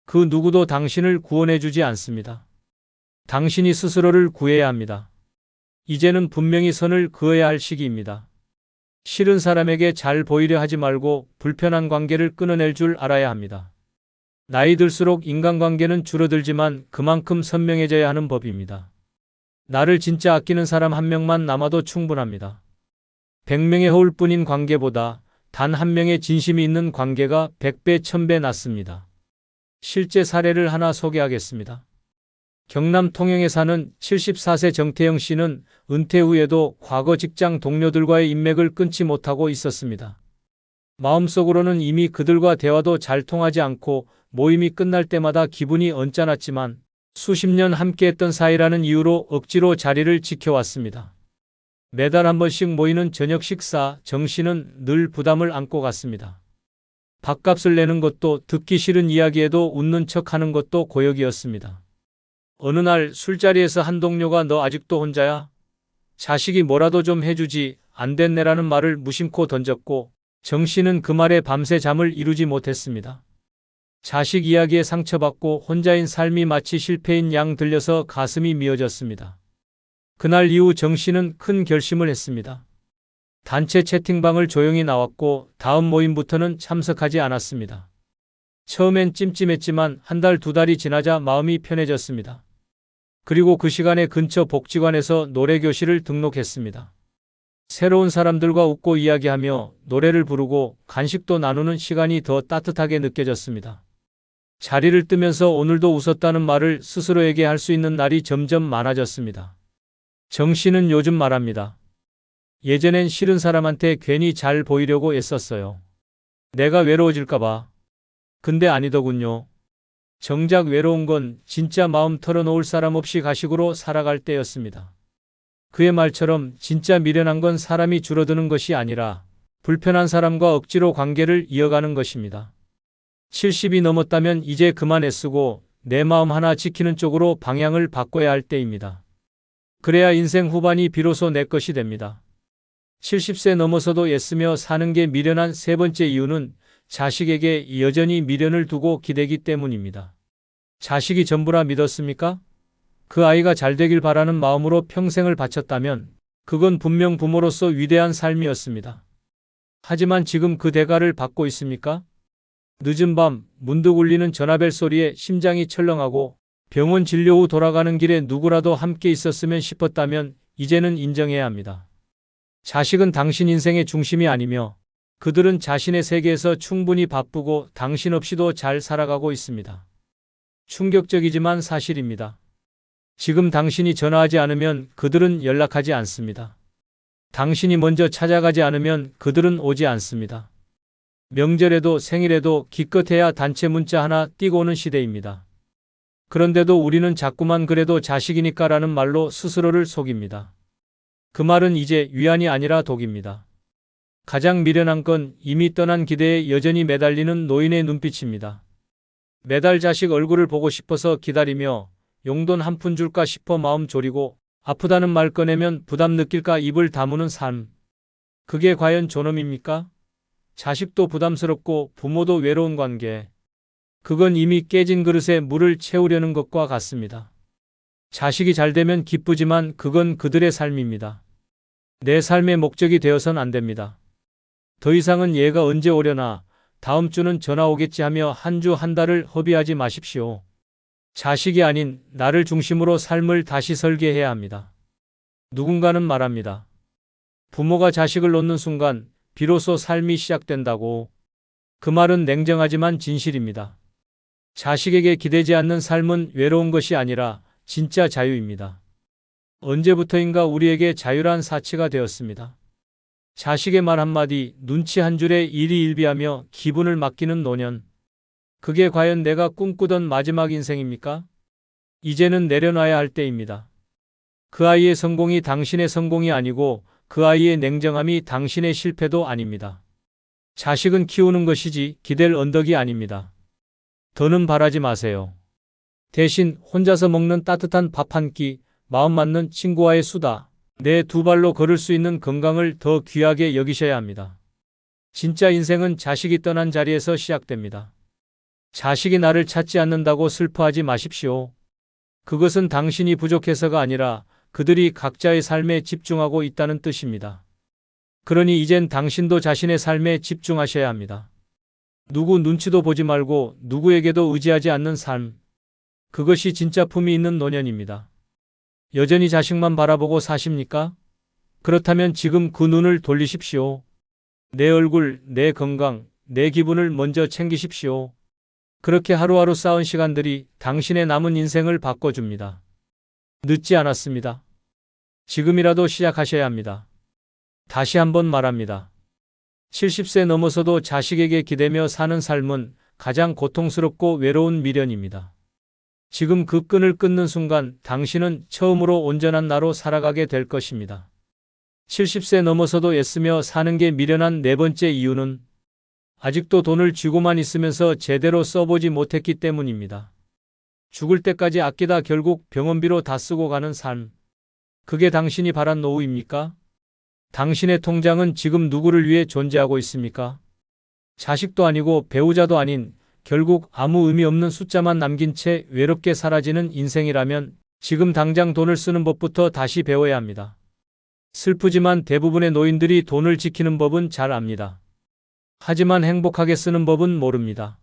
그 누구도 당신을 구원해주지 않습니다. 당신이 스스로를 구해야 합니다. 이제는 분명히 선을 그어야 할 시기입니다. 싫은 사람에게 잘 보이려 하지 말고 불편한 관계를 끊어낼 줄 알아야 합니다. 나이 들수록 인간관계는 줄어들지만 그만큼 선명해져야 하는 법입니다. 나를 진짜 아끼는 사람 한 명만 남아도 충분합니다. 100명의 허울뿐인 관계보다 단 한 명의 진심이 있는 관계가 100배, 1000배 낫습니다. 실제 사례를 하나 소개하겠습니다. 경남 통영에 사는 74세 정태영 씨는 은퇴 후에도 과거 직장 동료들과의 인맥을 끊지 못하고 있었습니다. 마음속으로는 이미 그들과 대화도 잘 통하지 않고 모임이 끝날 때마다 기분이 언짢았지만 수십 년 함께했던 사이라는 이유로 억지로 자리를 지켜왔습니다. 매달 한 번씩 모이는 저녁 식사, 정 씨는 늘 부담을 안고 갔습니다. 밥값을 내는 것도 듣기 싫은 이야기에도 웃는 척하는 것도 고역이었습니다. 어느 날 술자리에서 한 동료가 너 아직도 혼자야? 자식이 뭐라도 좀 해주지 안 됐네라는 말을 무심코 던졌고 정 씨는 그 말에 밤새 잠을 이루지 못했습니다. 자식 이야기에 상처받고 혼자인 삶이 마치 실패인 양 들려서 가슴이 미어졌습니다. 그날 이후 정 씨는 큰 결심을 했습니다. 단체 채팅방을 조용히 나왔고 다음 모임부터는 참석하지 않았습니다. 처음엔 찜찜했지만 한 달, 두 달이 지나자 마음이 편해졌습니다. 그리고 그 시간에 근처 복지관에서 노래교실을 등록했습니다. 새로운 사람들과 웃고 이야기하며 노래를 부르고 간식도 나누는 시간이 더 따뜻하게 느껴졌습니다. 자리를 뜨면서 오늘도 웃었다는 말을 스스로에게 할 수 있는 날이 점점 많아졌습니다. 정 씨는 요즘 말합니다. 예전엔 싫은 사람한테 괜히 잘 보이려고 애썼어요. 내가 외로워질까봐. 근데 아니더군요. 정작 외로운 건 진짜 마음 털어놓을 사람 없이 가식으로 살아갈 때였습니다. 그의 말처럼 진짜 미련한 건 사람이 줄어드는 것이 아니라 불편한 사람과 억지로 관계를 이어가는 것입니다. 70이 넘었다면 이제 그만 애쓰고 내 마음 하나 지키는 쪽으로 방향을 바꿔야 할 때입니다. 그래야 인생 후반이 비로소 내 것이 됩니다. 70세 넘어서도 애쓰며 사는 게 미련한 세 번째 이유는 자식에게 여전히 미련을 두고 기대기 때문입니다. 자식이 전부라 믿었습니까? 그 아이가 잘 되길 바라는 마음으로 평생을 바쳤다면 그건 분명 부모로서 위대한 삶이었습니다. 하지만 지금 그 대가를 받고 있습니까? 늦은 밤 문득 울리는 전화벨 소리에 심장이 철렁하고 병원 진료 후 돌아가는 길에 누구라도 함께 있었으면 싶었다면 이제는 인정해야 합니다. 자식은 당신 인생의 중심이 아니며 그들은 자신의 세계에서 충분히 바쁘고 당신 없이도 잘 살아가고 있습니다. 충격적이지만 사실입니다. 지금 당신이 전화하지 않으면 그들은 연락하지 않습니다. 당신이 먼저 찾아가지 않으면 그들은 오지 않습니다. 명절에도 생일에도 기껏해야 단체 문자 하나 띄고 오는 시대입니다. 그런데도 우리는 자꾸만 그래도 자식이니까라는 말로 스스로를 속입니다. 그 말은 이제 위안이 아니라 독입니다. 가장 미련한 건 이미 떠난 기대에 여전히 매달리는 노인의 눈빛입니다. 매달 자식 얼굴을 보고 싶어서 기다리며 용돈 한 푼 줄까 싶어 마음 졸이고 아프다는 말 꺼내면 부담 느낄까 입을 다무는 삶. 그게 과연 존엄입니까? 자식도 부담스럽고 부모도 외로운 관계. 그건 이미 깨진 그릇에 물을 채우려는 것과 같습니다. 자식이 잘 되면 기쁘지만 그건 그들의 삶입니다. 내 삶의 목적이 되어선 안 됩니다. 더 이상은 얘가 언제 오려나 다음 주는 전화 오겠지 하며 한 주 한 달을 허비하지 마십시오. 자식이 아닌 나를 중심으로 삶을 다시 설계해야 합니다. 누군가는 말합니다. 부모가 자식을 놓는 순간 비로소 삶이 시작된다고. 그 말은 냉정하지만 진실입니다. 자식에게 기대지 않는 삶은 외로운 것이 아니라 진짜 자유입니다. 언제부터인가 우리에게 자유란 사치가 되었습니다. 자식의 말 한마디, 눈치 한 줄에 일희일비하며 기분을 맡기는 노년. 그게 과연 내가 꿈꾸던 마지막 인생입니까? 이제는 내려놔야 할 때입니다. 그 아이의 성공이 당신의 성공이 아니고 그 아이의 냉정함이 당신의 실패도 아닙니다. 자식은 키우는 것이지 기댈 언덕이 아닙니다. 더는 바라지 마세요. 대신 혼자서 먹는 따뜻한 밥 한 끼, 마음 맞는 친구와의 수다, 내 두 발로 걸을 수 있는 건강을 더 귀하게 여기셔야 합니다. 진짜 인생은 자식이 떠난 자리에서 시작됩니다. 자식이 나를 찾지 않는다고 슬퍼하지 마십시오. 그것은 당신이 부족해서가 아니라 그들이 각자의 삶에 집중하고 있다는 뜻입니다. 그러니 이젠 당신도 자신의 삶에 집중하셔야 합니다. 누구 눈치도 보지 말고 누구에게도 의지하지 않는 삶. 그것이 진짜 품위 있는 노년입니다. 여전히 자식만 바라보고 사십니까? 그렇다면 지금 그 눈을 돌리십시오. 내 얼굴, 내 건강, 내 기분을 먼저 챙기십시오. 그렇게 하루하루 쌓은 시간들이 당신의 남은 인생을 바꿔줍니다. 늦지 않았습니다. 지금이라도 시작하셔야 합니다. 다시 한번 말합니다. 70세 넘어서도 자식에게 기대며 사는 삶은 가장 고통스럽고 외로운 미련입니다. 지금 그 끈을 끊는 순간 당신은 처음으로 온전한 나로 살아가게 될 것입니다. 70세 넘어서도 애쓰며 사는 게 미련한 네 번째 이유는 아직도 돈을 쥐고만 있으면서 제대로 써보지 못했기 때문입니다. 죽을 때까지 아끼다 결국 병원비로 다 쓰고 가는 삶. 그게 당신이 바란 노후입니까? 당신의 통장은 지금 누구를 위해 존재하고 있습니까? 자식도 아니고 배우자도 아닌 결국 아무 의미 없는 숫자만 남긴 채 외롭게 사라지는 인생이라면 지금 당장 돈을 쓰는 법부터 다시 배워야 합니다. 슬프지만 대부분의 노인들이 돈을 지키는 법은 잘 압니다. 하지만 행복하게 쓰는 법은 모릅니다.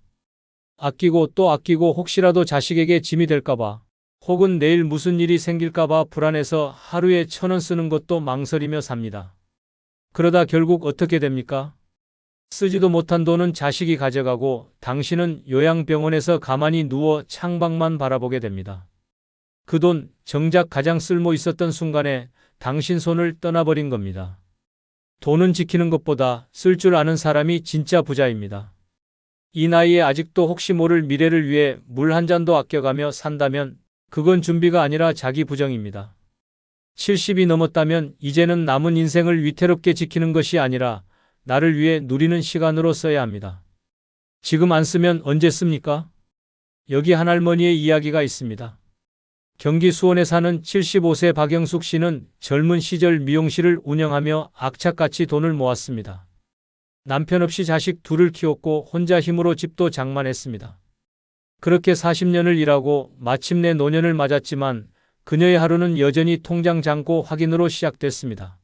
아끼고 또 아끼고 혹시라도 자식에게 짐이 될까봐 혹은 내일 무슨 일이 생길까봐 불안해서 하루에 1,000원 쓰는 것도 망설이며 삽니다. 그러다 결국 어떻게 됩니까? 쓰지도 못한 돈은 자식이 가져가고 당신은 요양병원에서 가만히 누워 창밖만 바라보게 됩니다. 그 돈 정작 가장 쓸모 있었던 순간에 당신 손을 떠나버린 겁니다. 돈은 지키는 것보다 쓸 줄 아는 사람이 진짜 부자입니다. 이 나이에 아직도 혹시 모를 미래를 위해 물 한 잔도 아껴가며 산다면 그건 준비가 아니라 자기 부정입니다. 70이 넘었다면 이제는 남은 인생을 위태롭게 지키는 것이 아니라 나를 위해 누리는 시간으로 써야 합니다. 지금 안 쓰면 언제 씁니까? 여기 한 할머니의 이야기가 있습니다. 경기 수원에 사는 75세 박영숙 씨는 젊은 시절 미용실을 운영하며 악착같이 돈을 모았습니다. 남편 없이 자식 둘을 키웠고 혼자 힘으로 집도 장만했습니다. 그렇게 40년을 일하고 마침내 노년을 맞았지만 그녀의 하루는 여전히 통장 잔고 확인으로 시작됐습니다.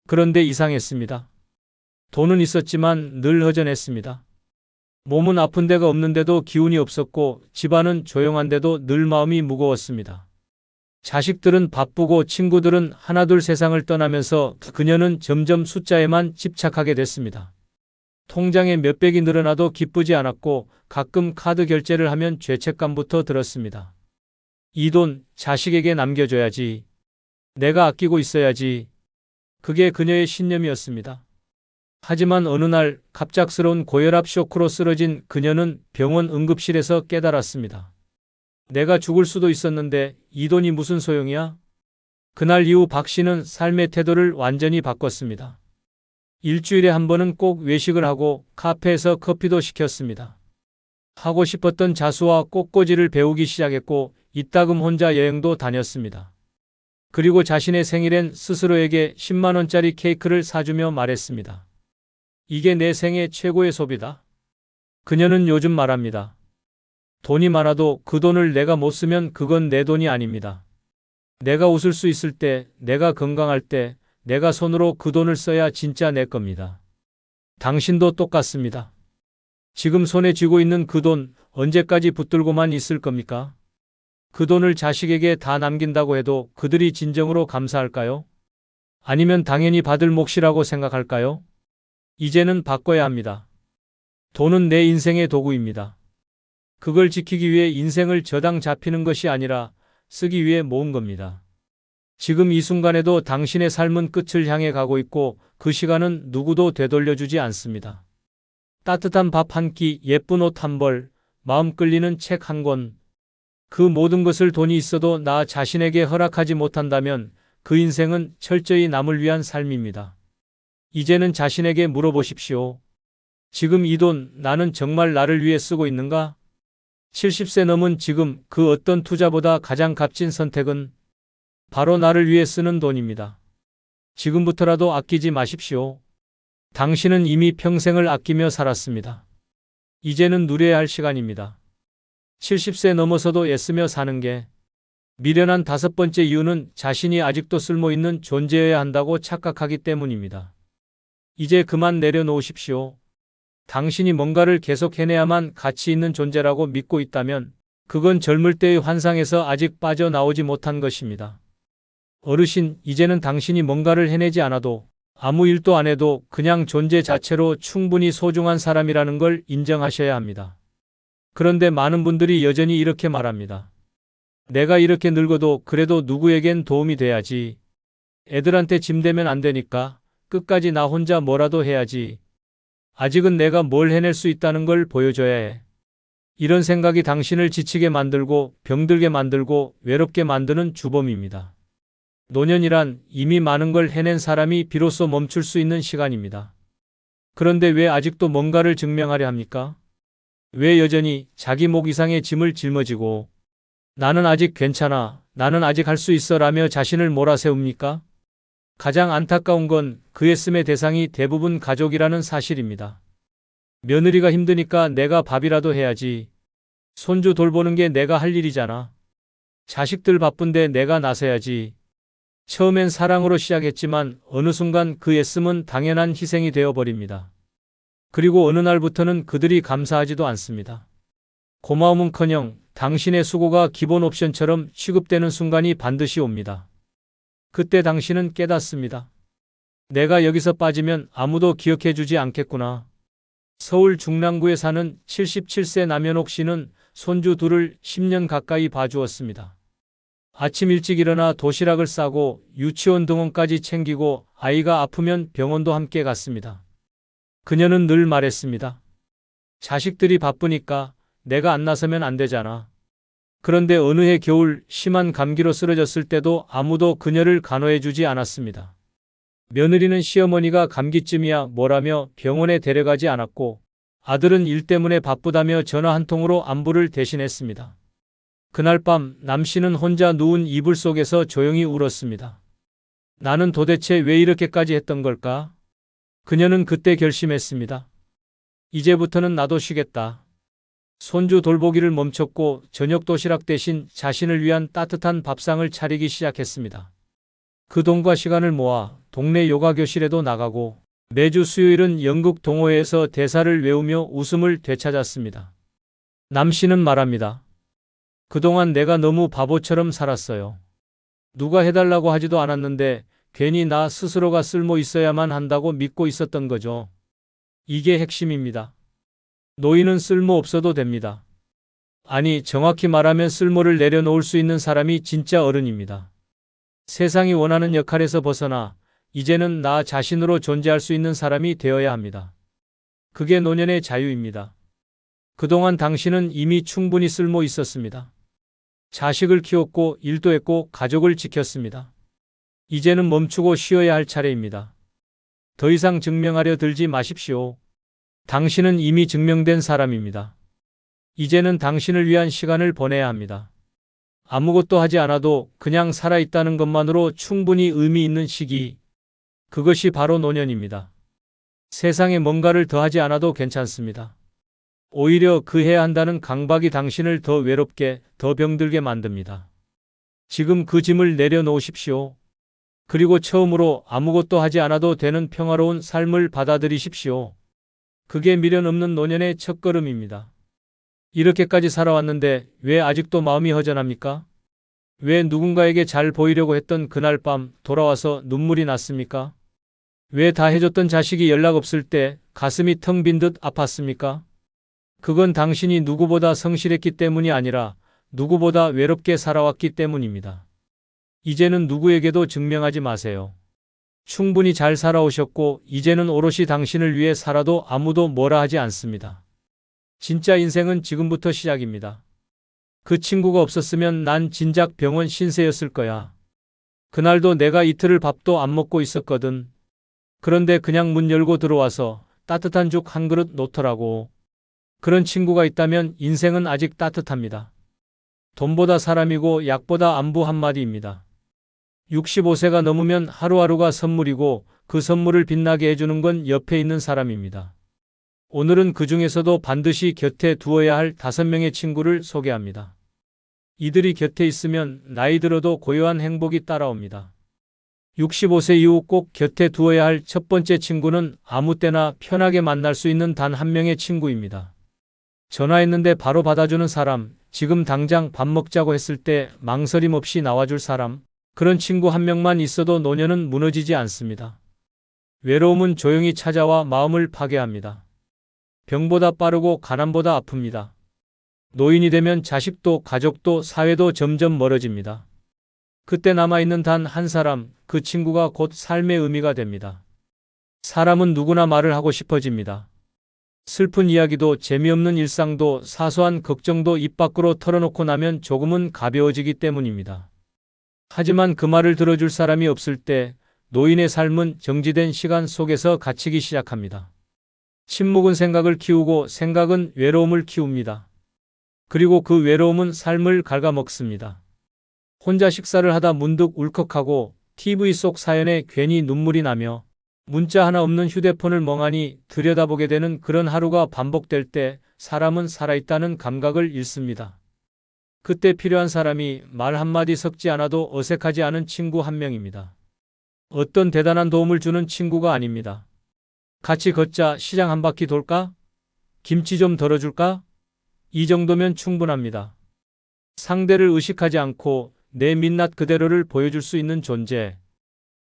그런데 이상했습니다. 돈은 있었지만 늘 허전했습니다. 몸은 아픈 데가 없는데도 기운이 없었고 집안은 조용한데도 늘 마음이 무거웠습니다. 자식들은 바쁘고 친구들은 하나둘 세상을 떠나면서 그녀는 점점 숫자에만 집착하게 됐습니다. 통장에 몇백이 늘어나도 기쁘지 않았고 가끔 카드 결제를 하면 죄책감부터 들었습니다. 이 돈 자식에게 남겨줘야지. 내가 아끼고 있어야지. 그게 그녀의 신념이었습니다. 하지만 어느 날 갑작스러운 고혈압 쇼크로 쓰러진 그녀는 병원 응급실에서 깨달았습니다. 내가 죽을 수도 있었는데 이 돈이 무슨 소용이야? 그날 이후 박 씨는 삶의 태도를 완전히 바꿨습니다. 일주일에 한 번은 꼭 외식을 하고 카페에서 커피도 시켰습니다. 하고 싶었던 자수와 꽃꽂이를 배우기 시작했고 이따금 혼자 여행도 다녔습니다. 그리고 자신의 생일엔 스스로에게 10만 원짜리 케이크를 사주며 말했습니다. 이게 내 생애 최고의 소비다. 그녀는 요즘 말합니다. 돈이 많아도 그 돈을 내가 못 쓰면 그건 내 돈이 아닙니다. 내가 웃을 수 있을 때, 내가 건강할 때, 내가 손으로 그 돈을 써야 진짜 내 겁니다. 당신도 똑같습니다. 지금 손에 쥐고 있는 그 돈 언제까지 붙들고만 있을 겁니까? 그 돈을 자식에게 다 남긴다고 해도 그들이 진정으로 감사할까요? 아니면 당연히 받을 몫이라고 생각할까요? 이제는 바꿔야 합니다. 돈은 내 인생의 도구입니다. 그걸 지키기 위해 인생을 저당 잡히는 것이 아니라 쓰기 위해 모은 겁니다. 지금 이 순간에도 당신의 삶은 끝을 향해 가고 있고 그 시간은 누구도 되돌려주지 않습니다. 따뜻한 밥 한 끼, 예쁜 옷 한 벌, 마음 끌리는 책 한 권. 그 모든 것을 돈이 있어도 나 자신에게 허락하지 못한다면 그 인생은 철저히 남을 위한 삶입니다. 이제는 자신에게 물어보십시오. 지금 이 돈 나는 정말 나를 위해 쓰고 있는가? 70세 넘은 지금 그 어떤 투자보다 가장 값진 선택은 바로 나를 위해 쓰는 돈입니다. 지금부터라도 아끼지 마십시오. 당신은 이미 평생을 아끼며 살았습니다. 이제는 누려야 할 시간입니다. 70세 넘어서도 애쓰며 사는 게 미련한 다섯 번째 이유는 자신이 아직도 쓸모있는 존재여야 한다고 착각하기 때문입니다. 이제 그만 내려놓으십시오. 당신이 뭔가를 계속 해내야만 가치 있는 존재라고 믿고 있다면 그건 젊을 때의 환상에서 아직 빠져나오지 못한 것입니다. 어르신, 이제는 당신이 뭔가를 해내지 않아도 아무 일도 안 해도 그냥 존재 자체로 충분히 소중한 사람이라는 걸 인정하셔야 합니다. 그런데 많은 분들이 여전히 이렇게 말합니다. 내가 이렇게 늙어도 그래도 누구에겐 도움이 돼야지. 애들한테 짐 되면 안 되니까 끝까지 나 혼자 뭐라도 해야지. 아직은 내가 뭘 해낼 수 있다는 걸 보여줘야 해. 이런 생각이 당신을 지치게 만들고 병들게 만들고 외롭게 만드는 주범입니다. 노년이란 이미 많은 걸 해낸 사람이 비로소 멈출 수 있는 시간입니다. 그런데 왜 아직도 뭔가를 증명하려 합니까? 왜 여전히 자기 목 이상의 짐을 짊어지고 나는 아직 괜찮아, 나는 아직 할 수 있어 라며 자신을 몰아세웁니까? 가장 안타까운 건 그 애씀의 대상이 대부분 가족이라는 사실입니다. 며느리가 힘드니까 내가 밥이라도 해야지. 손주 돌보는 게 내가 할 일이잖아. 자식들 바쁜데 내가 나서야지. 처음엔 사랑으로 시작했지만 어느 순간 그 애씀은 당연한 희생이 되어버립니다. 그리고 어느 날부터는 그들이 감사하지도 않습니다. 고마움은커녕 당신의 수고가 기본 옵션처럼 취급되는 순간이 반드시 옵니다. 그때 당신은 깨닫습니다. 내가 여기서 빠지면 아무도 기억해주지 않겠구나. 서울 중랑구에 사는 77세 남현옥 씨는 손주 둘을 10년 가까이 봐주었습니다. 아침 일찍 일어나 도시락을 싸고 유치원 등원까지 챙기고 아이가 아프면 병원도 함께 갔습니다. 그녀는 늘 말했습니다. 자식들이 바쁘니까 내가 안 나서면 안 되잖아. 그런데 어느 해 겨울 심한 감기로 쓰러졌을 때도 아무도 그녀를 간호해주지 않았습니다. 며느리는 시어머니가 감기쯤이야 뭐라며 병원에 데려가지 않았고 아들은 일 때문에 바쁘다며 전화 한 통으로 안부를 대신했습니다. 그날 밤 남 씨는 혼자 누운 이불 속에서 조용히 울었습니다. 나는 도대체 왜 이렇게까지 했던 걸까? 그녀는 그때 결심했습니다. 이제부터는 나도 쉬겠다. 손주 돌보기를 멈췄고 저녁 도시락 대신 자신을 위한 따뜻한 밥상을 차리기 시작했습니다. 그 돈과 시간을 모아 동네 요가 교실에도 나가고 매주 수요일은 연극 동호회에서 대사를 외우며 웃음을 되찾았습니다. 남 씨는 말합니다. 그동안 내가 너무 바보처럼 살았어요. 누가 해달라고 하지도 않았는데 괜히 나 스스로가 쓸모 있어야만 한다고 믿고 있었던 거죠. 이게 핵심입니다. 노인은 쓸모 없어도 됩니다. 아니, 정확히 말하면 쓸모를 내려놓을 수 있는 사람이 진짜 어른입니다. 세상이 원하는 역할에서 벗어나 이제는 나 자신으로 존재할 수 있는 사람이 되어야 합니다. 그게 노년의 자유입니다. 그동안 당신은 이미 충분히 쓸모 있었습니다. 자식을 키웠고 일도 했고 가족을 지켰습니다. 이제는 멈추고 쉬어야 할 차례입니다. 더 이상 증명하려 들지 마십시오. 당신은 이미 증명된 사람입니다. 이제는 당신을 위한 시간을 보내야 합니다. 아무것도 하지 않아도 그냥 살아있다는 것만으로 충분히 의미 있는 시기. 그것이 바로 노년입니다. 세상에 뭔가를 더 하지 않아도 괜찮습니다. 오히려 그 해야 한다는 강박이 당신을 더 외롭게, 더 병들게 만듭니다. 지금 그 짐을 내려놓으십시오. 그리고 처음으로 아무것도 하지 않아도 되는 평화로운 삶을 받아들이십시오. 그게 미련 없는 노년의 첫걸음입니다. 이렇게까지 살아왔는데 왜 아직도 마음이 허전합니까? 왜 누군가에게 잘 보이려고 했던 그날 밤 돌아와서 눈물이 났습니까? 왜 다 해줬던 자식이 연락 없을 때 가슴이 텅 빈 듯 아팠습니까? 그건 당신이 누구보다 성실했기 때문이 아니라 누구보다 외롭게 살아왔기 때문입니다. 이제는 누구에게도 증명하지 마세요. 충분히 잘 살아오셨고 이제는 오롯이 당신을 위해 살아도 아무도 뭐라 하지 않습니다. 진짜 인생은 지금부터 시작입니다. 그 친구가 없었으면 난 진작 병원 신세였을 거야. 그날도 내가 이틀을 밥도 안 먹고 있었거든. 그런데 그냥 문 열고 들어와서 따뜻한 죽 한 그릇 놓더라고. 그런 친구가 있다면 인생은 아직 따뜻합니다. 돈보다 사람이고 약보다 안부 한마디입니다. 65세가 넘으면 하루하루가 선물이고 그 선물을 빛나게 해주는 건 옆에 있는 사람입니다. 오늘은 그 중에서도 반드시 곁에 두어야 할 5명의 친구를 소개합니다. 이들이 곁에 있으면 나이 들어도 고요한 행복이 따라옵니다. 65세 이후 꼭 곁에 두어야 할 첫 번째 친구는 아무 때나 편하게 만날 수 있는 단 한 명의 친구입니다. 전화했는데 바로 받아주는 사람, 지금 당장 밥 먹자고 했을 때 망설임 없이 나와줄 사람, 그런 친구 한 명만 있어도 노년은 무너지지 않습니다. 외로움은 조용히 찾아와 마음을 파괴합니다. 병보다 빠르고 가난보다 아픕니다. 노인이 되면 자식도 가족도 사회도 점점 멀어집니다. 그때 남아있는 단 한 사람, 그 친구가 곧 삶의 의미가 됩니다. 사람은 누구나 말을 하고 싶어집니다. 슬픈 이야기도 재미없는 일상도 사소한 걱정도 입 밖으로 털어놓고 나면 조금은 가벼워지기 때문입니다. 하지만 그 말을 들어줄 사람이 없을 때 노인의 삶은 정지된 시간 속에서 갇히기 시작합니다. 침묵은 생각을 키우고 생각은 외로움을 키웁니다. 그리고 그 외로움은 삶을 갉아먹습니다. 혼자 식사를 하다 문득 울컥하고 TV 속 사연에 괜히 눈물이 나며 문자 하나 없는 휴대폰을 멍하니 들여다보게 되는 그런 하루가 반복될 때 사람은 살아있다는 감각을 잃습니다. 그때 필요한 사람이 말 한마디 섞지 않아도 어색하지 않은 친구 한 명입니다. 어떤 대단한 도움을 주는 친구가 아닙니다. 같이 걷자, 시장 한 바퀴 돌까? 김치 좀 덜어줄까? 이 정도면 충분합니다. 상대를 의식하지 않고 내 민낯 그대로를 보여줄 수 있는 존재.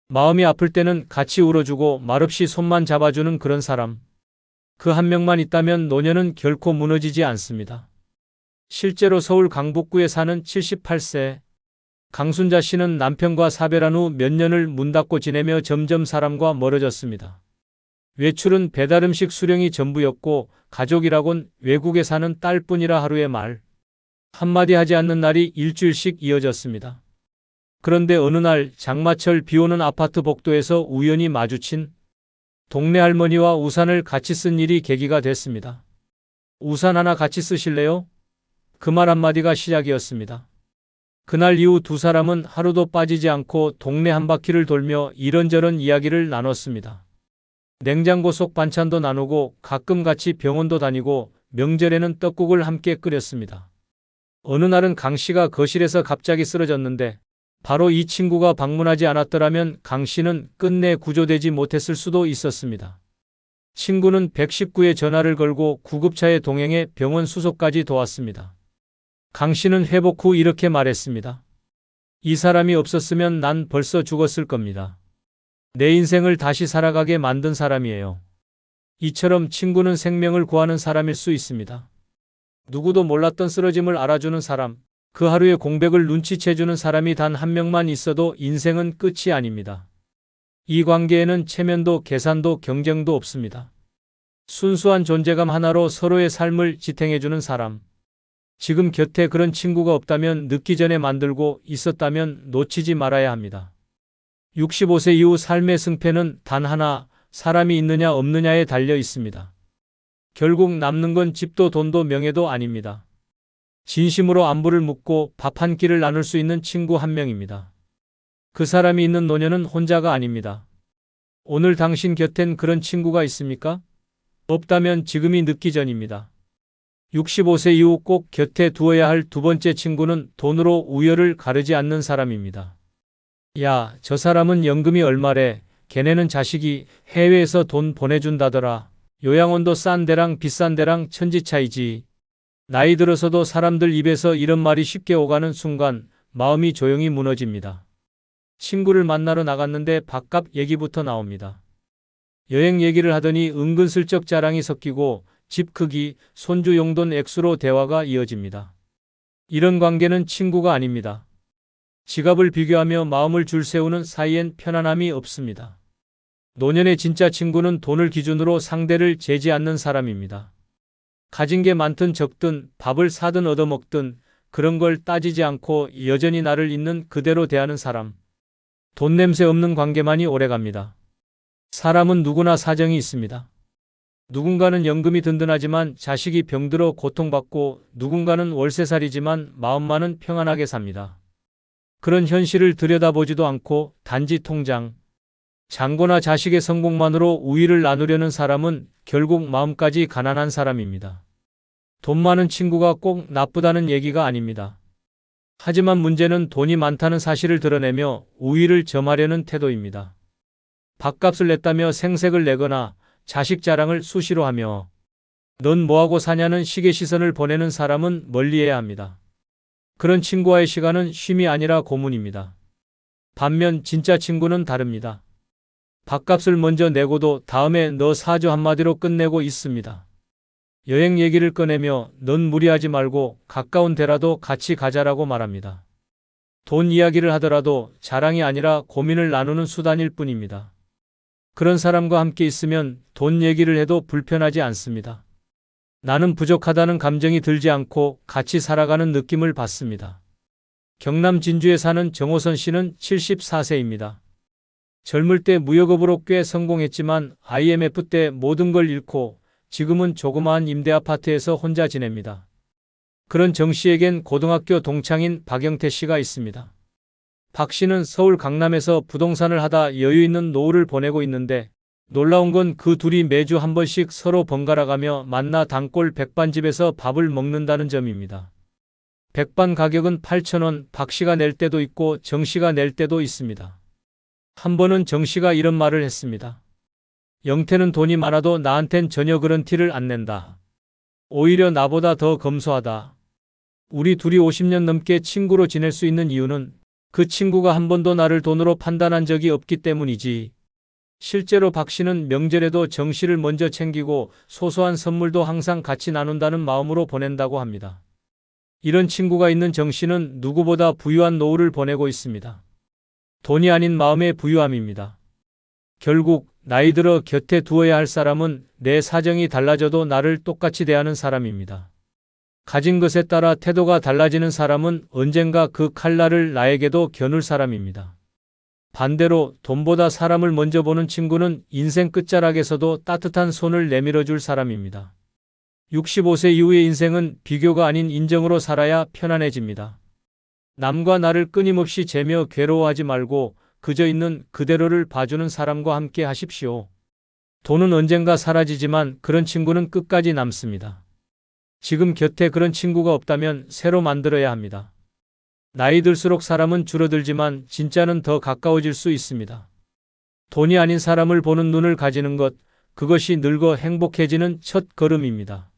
마음이 아플 때는 같이 울어주고 말없이 손만 잡아주는 그런 사람. 그 한 명만 있다면 노년은 결코 무너지지 않습니다. 실제로 서울 강북구에 사는 78세 강순자 씨는 남편과 사별한 후 몇 년을 문 닫고 지내며 점점 사람과 멀어졌습니다. 외출은 배달음식 수령이 전부였고 가족이라곤 외국에 사는 딸뿐이라 하루의 말 한마디 하지 않는 날이 일주일씩 이어졌습니다. 그런데 어느 날 장마철 비오는 아파트 복도에서 우연히 마주친 동네 할머니와 우산을 같이 쓴 일이 계기가 됐습니다. 우산 하나 같이 쓰실래요? 그 말 한마디가 시작이었습니다. 그날 이후 두 사람은 하루도 빠지지 않고 동네 한 바퀴를 돌며 이런저런 이야기를 나눴습니다. 냉장고 속 반찬도 나누고 가끔 같이 병원도 다니고 명절에는 떡국을 함께 끓였습니다. 어느 날은 강 씨가 거실에서 갑자기 쓰러졌는데 바로 이 친구가 방문하지 않았더라면 강 씨는 끝내 구조되지 못했을 수도 있었습니다. 친구는 119에 전화를 걸고 구급차에 동행해 병원 수속까지 도왔습니다. 강 씨는 회복 후 이렇게 말했습니다. 이 사람이 없었으면 난 벌써 죽었을 겁니다. 내 인생을 다시 살아가게 만든 사람이에요. 이처럼 친구는 생명을 구하는 사람일 수 있습니다. 누구도 몰랐던 쓰러짐을 알아주는 사람, 그 하루의 공백을 눈치채주는 사람이 단 한 명만 있어도 인생은 끝이 아닙니다. 이 관계에는 체면도 계산도 경쟁도 없습니다. 순수한 존재감 하나로 서로의 삶을 지탱해주는 사람. 지금 곁에 그런 친구가 없다면 늦기 전에 만들고 있었다면 놓치지 말아야 합니다. 65세 이후 삶의 승패는 단 하나, 사람이 있느냐 없느냐에 달려 있습니다. 결국 남는 건 집도 돈도 명예도 아닙니다. 진심으로 안부를 묻고 밥 한 끼를 나눌 수 있는 친구 한 명입니다. 그 사람이 있는 노년은 혼자가 아닙니다. 오늘 당신 곁엔 그런 친구가 있습니까? 없다면 지금이 늦기 전입니다. 65세 이후 꼭 곁에 두어야 할 두 번째 친구는 돈으로 우열을 가르지 않는 사람입니다. 야, 저 사람은 연금이 얼마래. 걔네는 자식이 해외에서 돈 보내준다더라. 요양원도 싼 데랑 비싼 데랑 천지 차이지. 나이 들어서도 사람들 입에서 이런 말이 쉽게 오가는 순간 마음이 조용히 무너집니다. 친구를 만나러 나갔는데 밥값 얘기부터 나옵니다. 여행 얘기를 하더니 은근슬쩍 자랑이 섞이고 집 크기, 손주 용돈 액수로 대화가 이어집니다. 이런 관계는 친구가 아닙니다. 지갑을 비교하며 마음을 줄세우는 사이엔 편안함이 없습니다. 노년의 진짜 친구는 돈을 기준으로 상대를 재지 않는 사람입니다. 가진 게 많든 적든 밥을 사든 얻어먹든 그런 걸 따지지 않고 여전히 나를 있는 그대로 대하는 사람. 돈 냄새 없는 관계만이 오래갑니다. 사람은 누구나 사정이 있습니다. 누군가는 연금이 든든하지만 자식이 병들어 고통받고 누군가는 월세살이지만 마음만은 평안하게 삽니다. 그런 현실을 들여다보지도 않고 단지 통장, 잔고나 자식의 성공만으로 우위를 나누려는 사람은 결국 마음까지 가난한 사람입니다. 돈 많은 친구가 꼭 나쁘다는 얘기가 아닙니다. 하지만 문제는 돈이 많다는 사실을 드러내며 우위를 점하려는 태도입니다. 밥값을 냈다며 생색을 내거나 자식 자랑을 수시로 하며 넌 뭐하고 사냐는 식의 시선을 보내는 사람은 멀리해야 합니다. 그런 친구와의 시간은 쉼이 아니라 고문입니다. 반면 진짜 친구는 다릅니다. 밥값을 먼저 내고도 다음에 너 사줘 한마디로 끝내고 있습니다. 여행 얘기를 꺼내며 넌 무리하지 말고 가까운 데라도 같이 가자라고 말합니다. 돈 이야기를 하더라도 자랑이 아니라 고민을 나누는 수단일 뿐입니다. 그런 사람과 함께 있으면 돈 얘기를 해도 불편하지 않습니다. 나는 부족하다는 감정이 들지 않고 같이 살아가는 느낌을 받습니다. 경남 진주에 사는 정호선 씨는 74세입니다. 젊을 때 무역업으로 꽤 성공했지만 IMF 때 모든 걸 잃고 지금은 조그마한 임대 아파트에서 혼자 지냅니다. 그런 정 씨에겐 고등학교 동창인 박영태 씨가 있습니다. 박 씨는 서울 강남에서 부동산을 하다 여유 있는 노후를 보내고 있는데 놀라운 건 그 둘이 매주 한 번씩 서로 번갈아가며 만나 단골 백반집에서 밥을 먹는다는 점입니다. 백반 가격은 8,000원, 박 씨가 낼 때도 있고 정 씨가 낼 때도 있습니다. 한 번은 정 씨가 이런 말을 했습니다. 영태는 돈이 많아도 나한텐 전혀 그런 티를 안 낸다. 오히려 나보다 더 검소하다. 우리 둘이 50년 넘게 친구로 지낼 수 있는 이유는 그 친구가 한 번도 나를 돈으로 판단한 적이 없기 때문이지. 실제로 박 씨는 명절에도 정 씨를 먼저 챙기고 소소한 선물도 항상 같이 나눈다는 마음으로 보낸다고 합니다. 이런 친구가 있는 정 씨는 누구보다 부유한 노후를 보내고 있습니다. 돈이 아닌 마음의 부유함입니다. 결국 나이 들어 곁에 두어야 할 사람은 내 사정이 달라져도 나를 똑같이 대하는 사람입니다. 가진 것에 따라 태도가 달라지는 사람은 언젠가 그 칼날을 나에게도 겨눌 사람입니다. 반대로 돈보다 사람을 먼저 보는 친구는 인생 끝자락에서도 따뜻한 손을 내밀어 줄 사람입니다. 65세 이후의 인생은 비교가 아닌 인정으로 살아야 편안해집니다. 남과 나를 끊임없이 재며 괴로워하지 말고 그저 있는 그대로를 봐주는 사람과 함께 하십시오. 돈은 언젠가 사라지지만 그런 친구는 끝까지 남습니다. 지금 곁에 그런 친구가 없다면 새로 만들어야 합니다. 나이 들수록 사람은 줄어들지만 진짜는 더 가까워질 수 있습니다. 돈이 아닌 사람을 보는 눈을 가지는 것, 그것이 늙어 행복해지는 첫 걸음입니다.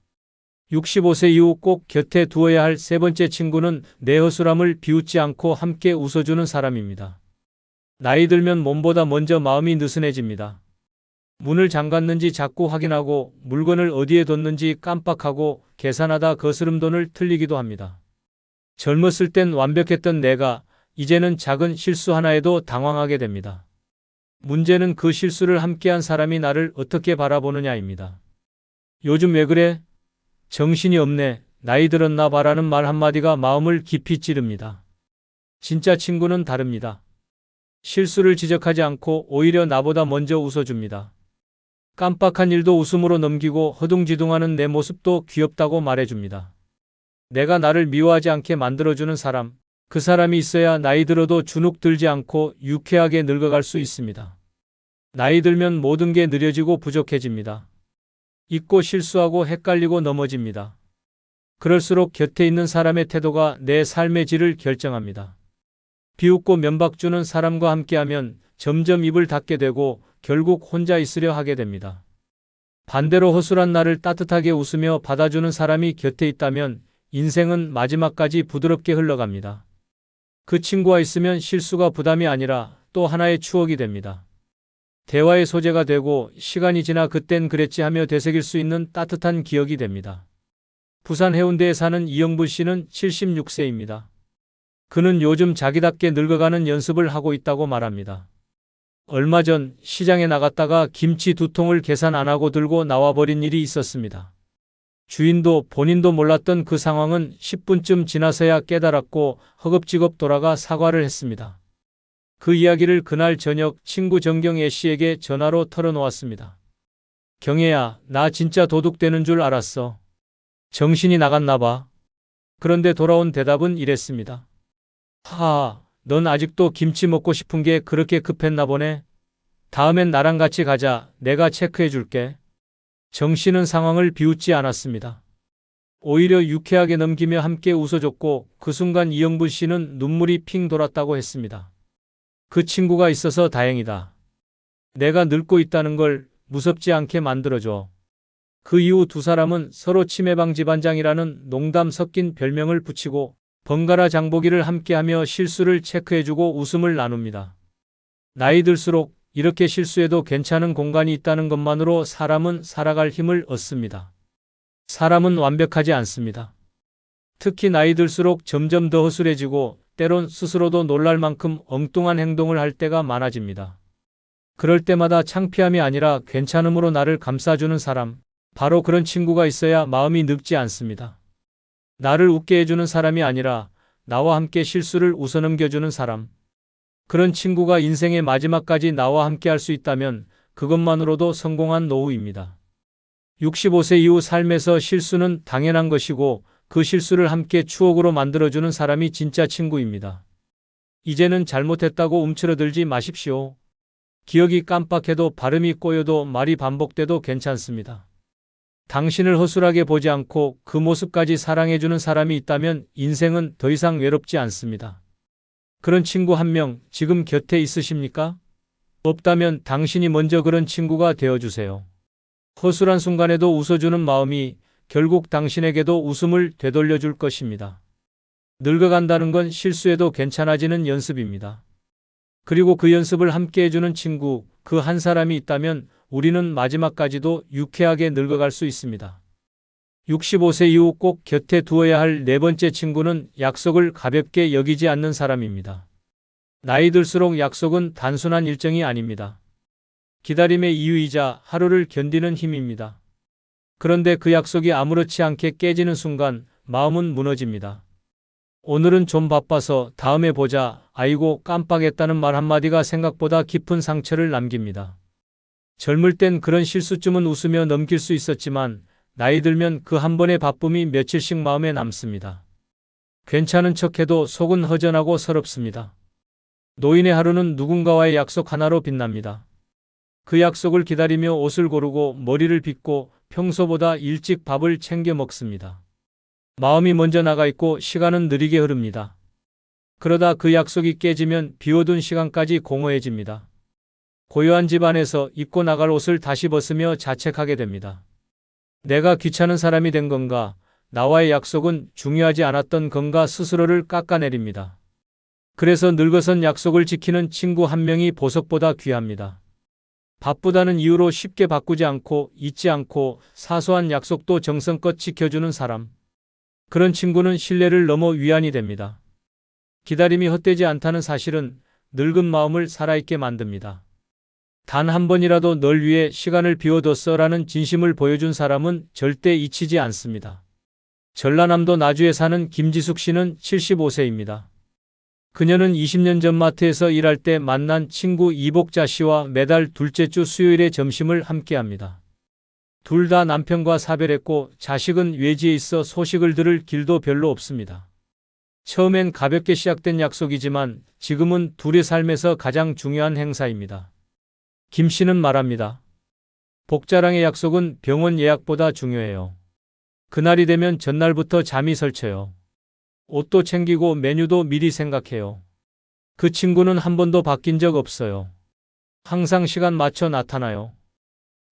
65세 이후 꼭 곁에 두어야 할 세 번째 친구는 내 허술함을 비웃지 않고 함께 웃어주는 사람입니다. 나이 들면 몸보다 먼저 마음이 느슨해집니다. 문을 잠갔는지 자꾸 확인하고 물건을 어디에 뒀는지 깜빡하고 계산하다 거스름 돈을 틀리기도 합니다. 젊었을 땐 완벽했던 내가 이제는 작은 실수 하나에도 당황하게 됩니다. 문제는 그 실수를 함께한 사람이 나를 어떻게 바라보느냐입니다. 요즘 왜 그래? 정신이 없네. 나이 들었나 봐라는 말 한마디가 마음을 깊이 찌릅니다. 진짜 친구는 다릅니다. 실수를 지적하지 않고 오히려 나보다 먼저 웃어줍니다. 깜빡한 일도 웃음으로 넘기고 허둥지둥하는 내 모습도 귀엽다고 말해줍니다. 내가 나를 미워하지 않게 만들어주는 사람, 그 사람이 있어야 나이 들어도 주눅 들지 않고 유쾌하게 늙어갈 수 있습니다. 나이 들면 모든 게 느려지고 부족해집니다. 잊고 실수하고 헷갈리고 넘어집니다. 그럴수록 곁에 있는 사람의 태도가 내 삶의 질을 결정합니다. 비웃고 면박 주는 사람과 함께하면 점점 입을 닫게 되고 결국 혼자 있으려 하게 됩니다. 반대로 허술한 나를 따뜻하게 웃으며 받아주는 사람이 곁에 있다면 인생은 마지막까지 부드럽게 흘러갑니다. 그 친구와 있으면 실수가 부담이 아니라 또 하나의 추억이 됩니다. 대화의 소재가 되고 시간이 지나 그땐 그랬지 하며 되새길 수 있는 따뜻한 기억이 됩니다. 부산 해운대에 사는 이영부 씨는 76세입니다. 그는 요즘 자기답게 늙어가는 연습을 하고 있다고 말합니다. 얼마 전 시장에 나갔다가 김치 2통을 계산 안 하고 들고 나와버린 일이 있었습니다. 주인도 본인도 몰랐던 그 상황은 10분쯤 지나서야 깨달았고 허겁지겁 돌아가 사과를 했습니다. 그 이야기를 그날 저녁 친구 정경애 씨에게 전화로 털어놓았습니다. 경애야, 나 진짜 도둑되는 줄 알았어. 정신이 나갔나 봐. 그런데 돌아온 대답은 이랬습니다. 하하, 넌 아직도 김치 먹고 싶은 게 그렇게 급했나 보네. 다음엔 나랑 같이 가자. 내가 체크해 줄게. 정 씨는 상황을 비웃지 않았습니다. 오히려 유쾌하게 넘기며 함께 웃어줬고 그 순간 이영분 씨는 눈물이 핑 돌았다고 했습니다. 그 친구가 있어서 다행이다. 내가 늙고 있다는 걸 무섭지 않게 만들어줘. 그 이후 두 사람은 서로 치매방 집안장이라는 농담 섞인 별명을 붙이고 번갈아 장보기를 함께하며 실수를 체크해주고 웃음을 나눕니다. 나이 들수록 이렇게 실수해도 괜찮은 공간이 있다는 것만으로 사람은 살아갈 힘을 얻습니다. 사람은 완벽하지 않습니다. 특히 나이 들수록 점점 더 허술해지고 때론 스스로도 놀랄 만큼 엉뚱한 행동을 할 때가 많아집니다. 그럴 때마다 창피함이 아니라 괜찮음으로 나를 감싸주는 사람, 바로 그런 친구가 있어야 마음이 늙지 않습니다. 나를 웃게 해주는 사람이 아니라 나와 함께 실수를 웃어넘겨주는 사람. 그런 친구가 인생의 마지막까지 나와 함께 할 수 있다면 그것만으로도 성공한 노후입니다. 65세 이후 삶에서 실수는 당연한 것이고 그 실수를 함께 추억으로 만들어주는 사람이 진짜 친구입니다. 이제는 잘못했다고 움츠러들지 마십시오. 기억이 깜빡해도 발음이 꼬여도 말이 반복돼도 괜찮습니다. 당신을 허술하게 보지 않고 그 모습까지 사랑해주는 사람이 있다면 인생은 더 이상 외롭지 않습니다. 그런 친구 한 명 지금 곁에 있으십니까? 없다면 당신이 먼저 그런 친구가 되어주세요. 허술한 순간에도 웃어주는 마음이 결국 당신에게도 웃음을 되돌려줄 것입니다. 늙어간다는 건 실수해도 괜찮아지는 연습입니다. 그리고 그 연습을 함께 해주는 친구, 그 한 사람이 있다면 우리는 마지막까지도 유쾌하게 늙어갈 수 있습니다. 65세 이후 꼭 곁에 두어야 할 네 번째 친구는 약속을 가볍게 여기지 않는 사람입니다. 나이 들수록 약속은 단순한 일정이 아닙니다. 기다림의 이유이자 하루를 견디는 힘입니다. 그런데 그 약속이 아무렇지 않게 깨지는 순간 마음은 무너집니다. 오늘은 좀 바빠서 다음에 보자. 아이고 깜빡했다는 말 한마디가 생각보다 깊은 상처를 남깁니다. 젊을 땐 그런 실수쯤은 웃으며 넘길 수 있었지만 나이 들면 그 한 번의 바쁨이 며칠씩 마음에 남습니다. 괜찮은 척해도 속은 허전하고 서럽습니다. 노인의 하루는 누군가와의 약속 하나로 빛납니다. 그 약속을 기다리며 옷을 고르고 머리를 빗고 평소보다 일찍 밥을 챙겨 먹습니다. 마음이 먼저 나가 있고 시간은 느리게 흐릅니다. 그러다 그 약속이 깨지면 비워둔 시간까지 공허해집니다. 고요한 집 안에서 입고 나갈 옷을 다시 벗으며 자책하게 됩니다. 내가 귀찮은 사람이 된 건가? 나와의 약속은 중요하지 않았던 건가? 스스로를 깎아내립니다. 그래서 늙어선 약속을 지키는 친구 한 명이 보석보다 귀합니다. 바쁘다는 이유로 쉽게 바꾸지 않고 잊지 않고 사소한 약속도 정성껏 지켜주는 사람. 그런 친구는 신뢰를 넘어 위안이 됩니다. 기다림이 헛되지 않다는 사실은 늙은 마음을 살아있게 만듭니다. 단 한 번이라도 널 위해 시간을 비워뒀어라는 진심을 보여준 사람은 절대 잊히지 않습니다. 전라남도 나주에 사는 김지숙 씨는 75세입니다. 그녀는 20년 전 마트에서 일할 때 만난 친구 이복자 씨와 매달 둘째 주 수요일에 점심을 함께합니다. 둘 다 남편과 사별했고 자식은 외지에 있어 소식을 들을 길도 별로 없습니다. 처음엔 가볍게 시작된 약속이지만 지금은 둘의 삶에서 가장 중요한 행사입니다. 김 씨는 말합니다. 복자랑의 약속은 병원 예약보다 중요해요. 그날이 되면 전날부터 잠이 설쳐요. 옷도 챙기고 메뉴도 미리 생각해요. 그 친구는 한 번도 바뀐 적 없어요. 항상 시간 맞춰 나타나요.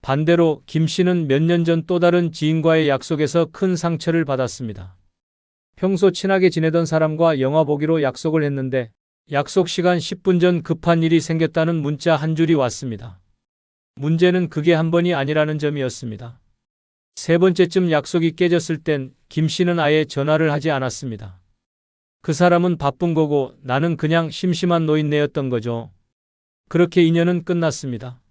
반대로 김 씨는 몇 년 전 또 다른 지인과의 약속에서 큰 상처를 받았습니다. 평소 친하게 지내던 사람과 영화 보기로 약속을 했는데 약속 시간 10분 전 급한 일이 생겼다는 문자 한 줄이 왔습니다. 문제는 그게 한 번이 아니라는 점이었습니다. 세 번째쯤 약속이 깨졌을 땐 김 씨는 아예 전화를 하지 않았습니다. 그 사람은 바쁜 거고 나는 그냥 심심한 노인네였던 거죠. 그렇게 인연은 끝났습니다.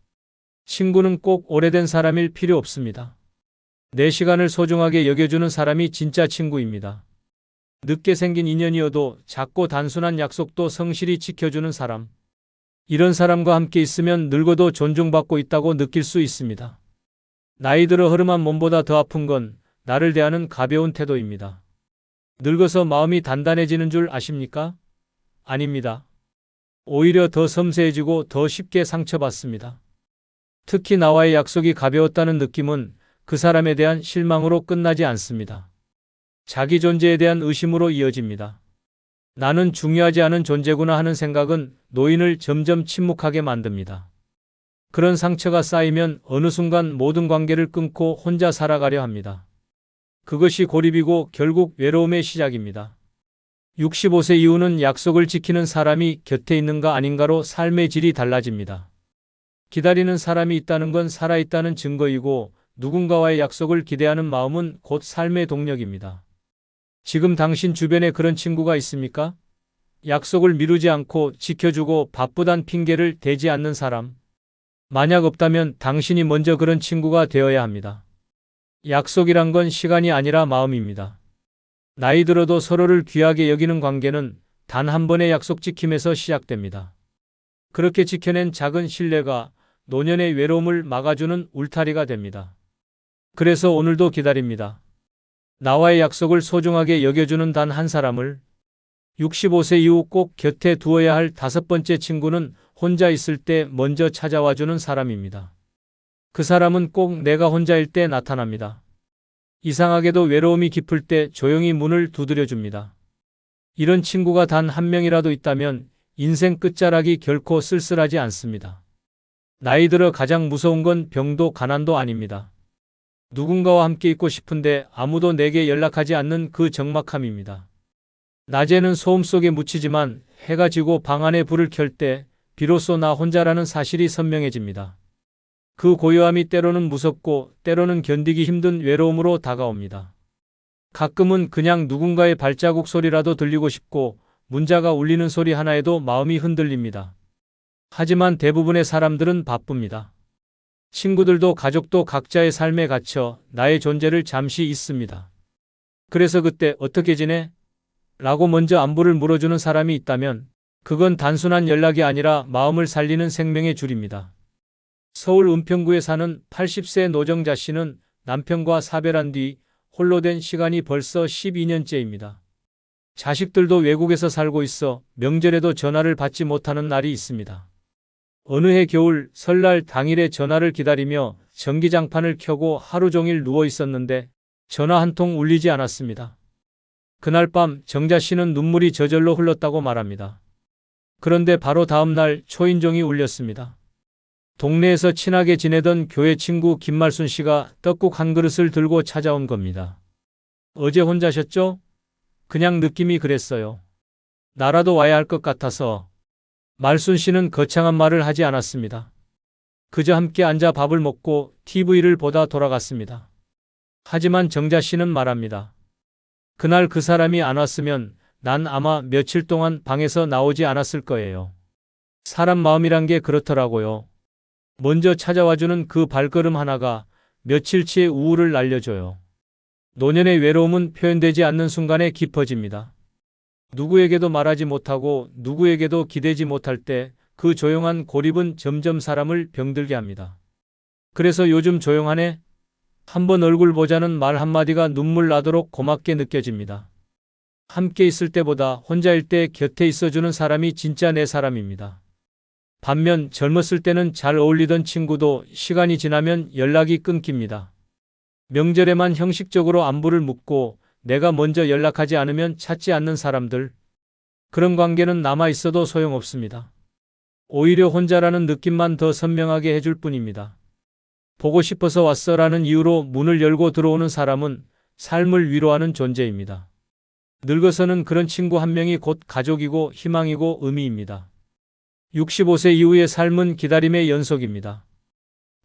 친구는 꼭 오래된 사람일 필요 없습니다. 내 시간을 소중하게 여겨주는 사람이 진짜 친구입니다. 늦게 생긴 인연이어도 작고 단순한 약속도 성실히 지켜주는 사람. 이런 사람과 함께 있으면 늙어도 존중받고 있다고 느낄 수 있습니다. 나이 들어 허름한 몸보다 더 아픈 건 나를 대하는 가벼운 태도입니다. 늙어서 마음이 단단해지는 줄 아십니까? 아닙니다. 오히려 더 섬세해지고 더 쉽게 상처받습니다. 특히 나와의 약속이 가벼웠다는 느낌은 그 사람에 대한 실망으로 끝나지 않습니다. 자기 존재에 대한 의심으로 이어집니다. 나는 중요하지 않은 존재구나 하는 생각은 노인을 점점 침묵하게 만듭니다. 그런 상처가 쌓이면 어느 순간 모든 관계를 끊고 혼자 살아가려 합니다. 그것이 고립이고 결국 외로움의 시작입니다. 65세 이후는 약속을 지키는 사람이 곁에 있는가 아닌가로 삶의 질이 달라집니다. 기다리는 사람이 있다는 건 살아있다는 증거이고 누군가와의 약속을 기대하는 마음은 곧 삶의 동력입니다. 지금 당신 주변에 그런 친구가 있습니까? 약속을 미루지 않고 지켜주고 바쁘단 핑계를 대지 않는 사람. 만약 없다면 당신이 먼저 그런 친구가 되어야 합니다. 약속이란 건 시간이 아니라 마음입니다. 나이 들어도 서로를 귀하게 여기는 관계는 단 한 번의 약속 지킴에서 시작됩니다. 그렇게 지켜낸 작은 신뢰가 노년의 외로움을 막아주는 울타리가 됩니다. 그래서 오늘도 기다립니다. 나와의 약속을 소중하게 여겨주는 단 한 사람을. 65세 이후 꼭 곁에 두어야 할 다섯 번째 친구는 혼자 있을 때 먼저 찾아와주는 사람입니다. 그 사람은 꼭 내가 혼자일 때 나타납니다. 이상하게도 외로움이 깊을 때 조용히 문을 두드려줍니다. 이런 친구가 단 한 명이라도 있다면 인생 끝자락이 결코 쓸쓸하지 않습니다. 나이 들어 가장 무서운 건 병도 가난도 아닙니다. 누군가와 함께 있고 싶은데 아무도 내게 연락하지 않는 그 적막함입니다. 낮에는 소음 속에 묻히지만 해가 지고 방 안에 불을 켤 때 비로소 나 혼자라는 사실이 선명해집니다. 그 고요함이 때로는 무섭고 때로는 견디기 힘든 외로움으로 다가옵니다. 가끔은 그냥 누군가의 발자국 소리라도 들리고 싶고 문자가 울리는 소리 하나에도 마음이 흔들립니다. 하지만 대부분의 사람들은 바쁩니다. 친구들도 가족도 각자의 삶에 갇혀 나의 존재를 잠시 잊습니다. 그래서 그때 어떻게 지내? 라고 먼저 안부를 물어주는 사람이 있다면 그건 단순한 연락이 아니라 마음을 살리는 생명의 줄입니다. 서울 은평구에 사는 80세 노정자 씨는 남편과 사별한 뒤 홀로 된 시간이 벌써 12년째입니다. 자식들도 외국에서 살고 있어 명절에도 전화를 받지 못하는 날이 있습니다. 어느 해 겨울 설날 당일에 전화를 기다리며 전기장판을 켜고 하루 종일 누워 있었는데 전화 한 통 울리지 않았습니다. 그날 밤 정자 씨는 눈물이 저절로 흘렀다고 말합니다. 그런데 바로 다음 날 초인종이 울렸습니다. 동네에서 친하게 지내던 교회 친구 김말순 씨가 떡국 한 그릇을 들고 찾아온 겁니다. 어제 혼자셨죠? 그냥 느낌이 그랬어요. 나라도 와야 할 것 같아서. 말순 씨는 거창한 말을 하지 않았습니다. 그저 함께 앉아 밥을 먹고 TV를 보다 돌아갔습니다. 하지만 정자 씨는 말합니다. 그날 그 사람이 안 왔으면 난 아마 며칠 동안 방에서 나오지 않았을 거예요. 사람 마음이란 게 그렇더라고요. 먼저 찾아와주는 그 발걸음 하나가 며칠치의 우울을 날려줘요. 노년의 외로움은 표현되지 않는 순간에 깊어집니다. 누구에게도 말하지 못하고 누구에게도 기대지 못할 때 그 조용한 고립은 점점 사람을 병들게 합니다. 그래서 요즘 조용하네? 한번 얼굴 보자는 말 한마디가 눈물 나도록 고맙게 느껴집니다. 함께 있을 때보다 혼자일 때 곁에 있어주는 사람이 진짜 내 사람입니다. 반면 젊었을 때는 잘 어울리던 친구도 시간이 지나면 연락이 끊깁니다. 명절에만 형식적으로 안부를 묻고 내가 먼저 연락하지 않으면 찾지 않는 사람들. 그런 관계는 남아있어도 소용없습니다. 오히려 혼자라는 느낌만 더 선명하게 해줄 뿐입니다. 보고 싶어서 왔어라는 이유로 문을 열고 들어오는 사람은 삶을 위로하는 존재입니다. 늙어서는 그런 친구 한 명이 곧 가족이고 희망이고 의미입니다. 65세 이후의 삶은 기다림의 연속입니다.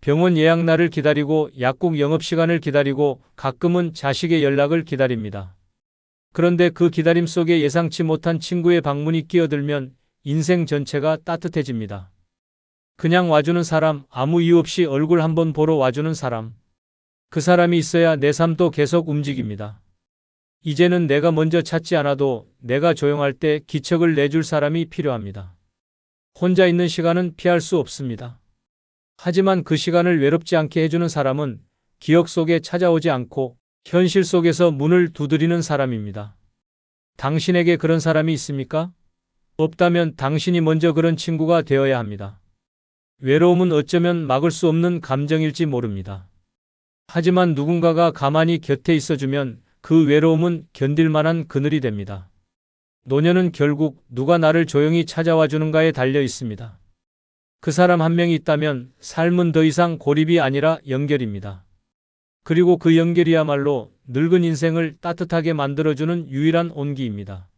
병원 예약날을 기다리고 약국 영업시간을 기다리고 가끔은 자식의 연락을 기다립니다. 그런데 그 기다림 속에 예상치 못한 친구의 방문이 끼어들면 인생 전체가 따뜻해집니다. 그냥 와주는 사람, 아무 이유 없이 얼굴 한번 보러 와주는 사람. 그 사람이 있어야 내 삶도 계속 움직입니다. 이제는 내가 먼저 찾지 않아도 내가 조용할 때 기척을 내줄 사람이 필요합니다. 혼자 있는 시간은 피할 수 없습니다. 하지만 그 시간을 외롭지 않게 해주는 사람은 기억 속에 찾아오지 않고 현실 속에서 문을 두드리는 사람입니다. 당신에게 그런 사람이 있습니까? 없다면 당신이 먼저 그런 친구가 되어야 합니다. 외로움은 어쩌면 막을 수 없는 감정일지 모릅니다. 하지만 누군가가 가만히 곁에 있어주면 그 외로움은 견딜 만한 그늘이 됩니다. 노년은 결국 누가 나를 조용히 찾아와 주는가에 달려 있습니다. 그 사람 한 명이 있다면 삶은 더 이상 고립이 아니라 연결입니다. 그리고 그 연결이야말로 늙은 인생을 따뜻하게 만들어주는 유일한 온기입니다.